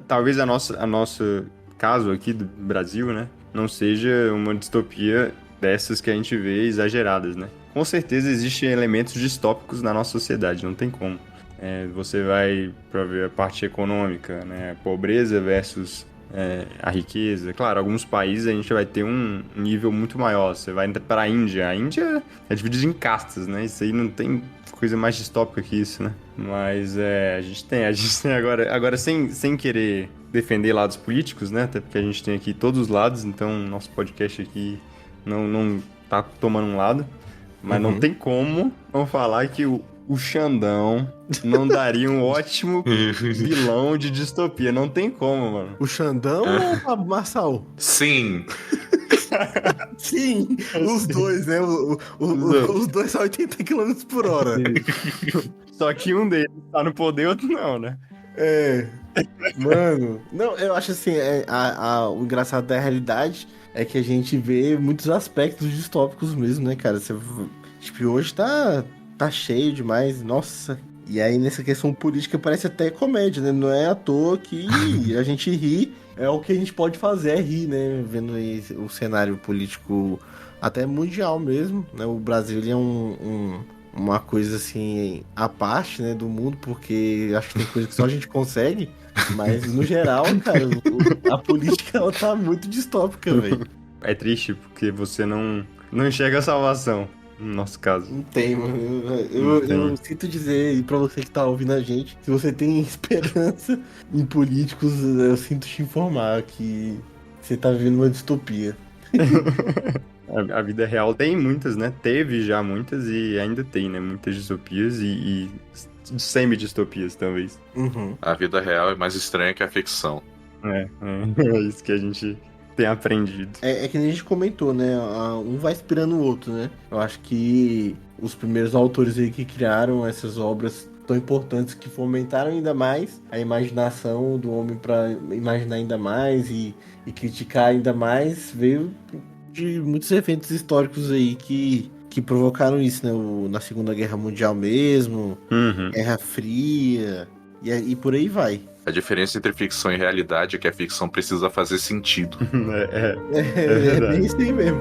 Talvez a nosso caso aqui do Brasil, né? Não seja uma distopia dessas que a gente vê exageradas, né? Com certeza existem elementos distópicos na nossa sociedade, não tem como. Você vai para ver a parte econômica, né? Pobreza versus a riqueza. Claro, alguns países a gente vai ter um nível muito maior. Você vai para a Índia. A Índia é dividida em castas, né? Isso aí não tem coisa mais distópica que isso, né? Mas a gente tem agora sem querer defender lados políticos, né? Até porque a gente tem aqui todos os lados, então nosso podcast aqui não tá tomando um lado. Mas não tem como não falar que o Xandão não daria um ótimo vilão de distopia. Não tem como, mano. O Xandão ou o Pablo Marçal? Sim. Sim, os dois, né? Os dois a 80 km por hora. Só que um deles tá no poder, outro não, né? Mano. Não, eu acho assim, o engraçado da realidade é que a gente vê muitos aspectos distópicos mesmo, né, cara? Tipo, hoje tá cheio demais, nossa. E aí, nessa questão política, parece até comédia, né? Não é à toa que a gente ri é o que a gente pode fazer, é rir, né? Vendo aí o cenário político até mundial mesmo, né? O Brasil ele é uma coisa assim à parte, né, do mundo, porque acho que tem coisa que só a gente consegue, mas no geral, cara, a política ela tá muito distópica, velho. É triste porque você não enxerga a salvação, no nosso caso. Não tem, mano. Não tem. Eu sinto dizer, e pra você que tá ouvindo a gente, se você tem esperança em políticos, eu sinto te informar que você tá vivendo uma distopia. A vida real tem muitas, né? Teve já muitas e ainda tem, né? Muitas distopias e semi-distopias, talvez. Uhum. A vida real é mais estranha que a ficção. É isso que a gente tem aprendido. É que nem a gente comentou, né? Um vai inspirando o outro, né? Eu acho que os primeiros autores aí que criaram essas obras tão importantes que fomentaram ainda mais a imaginação do homem para imaginar ainda mais e criticar ainda mais, veio de muitos eventos históricos aí que provocaram isso, né? Na Segunda Guerra Mundial mesmo, Uhum. Guerra Fria, e por aí vai. A diferença entre ficção e realidade é que a ficção precisa fazer sentido. É É verdade. bem isso aí mesmo.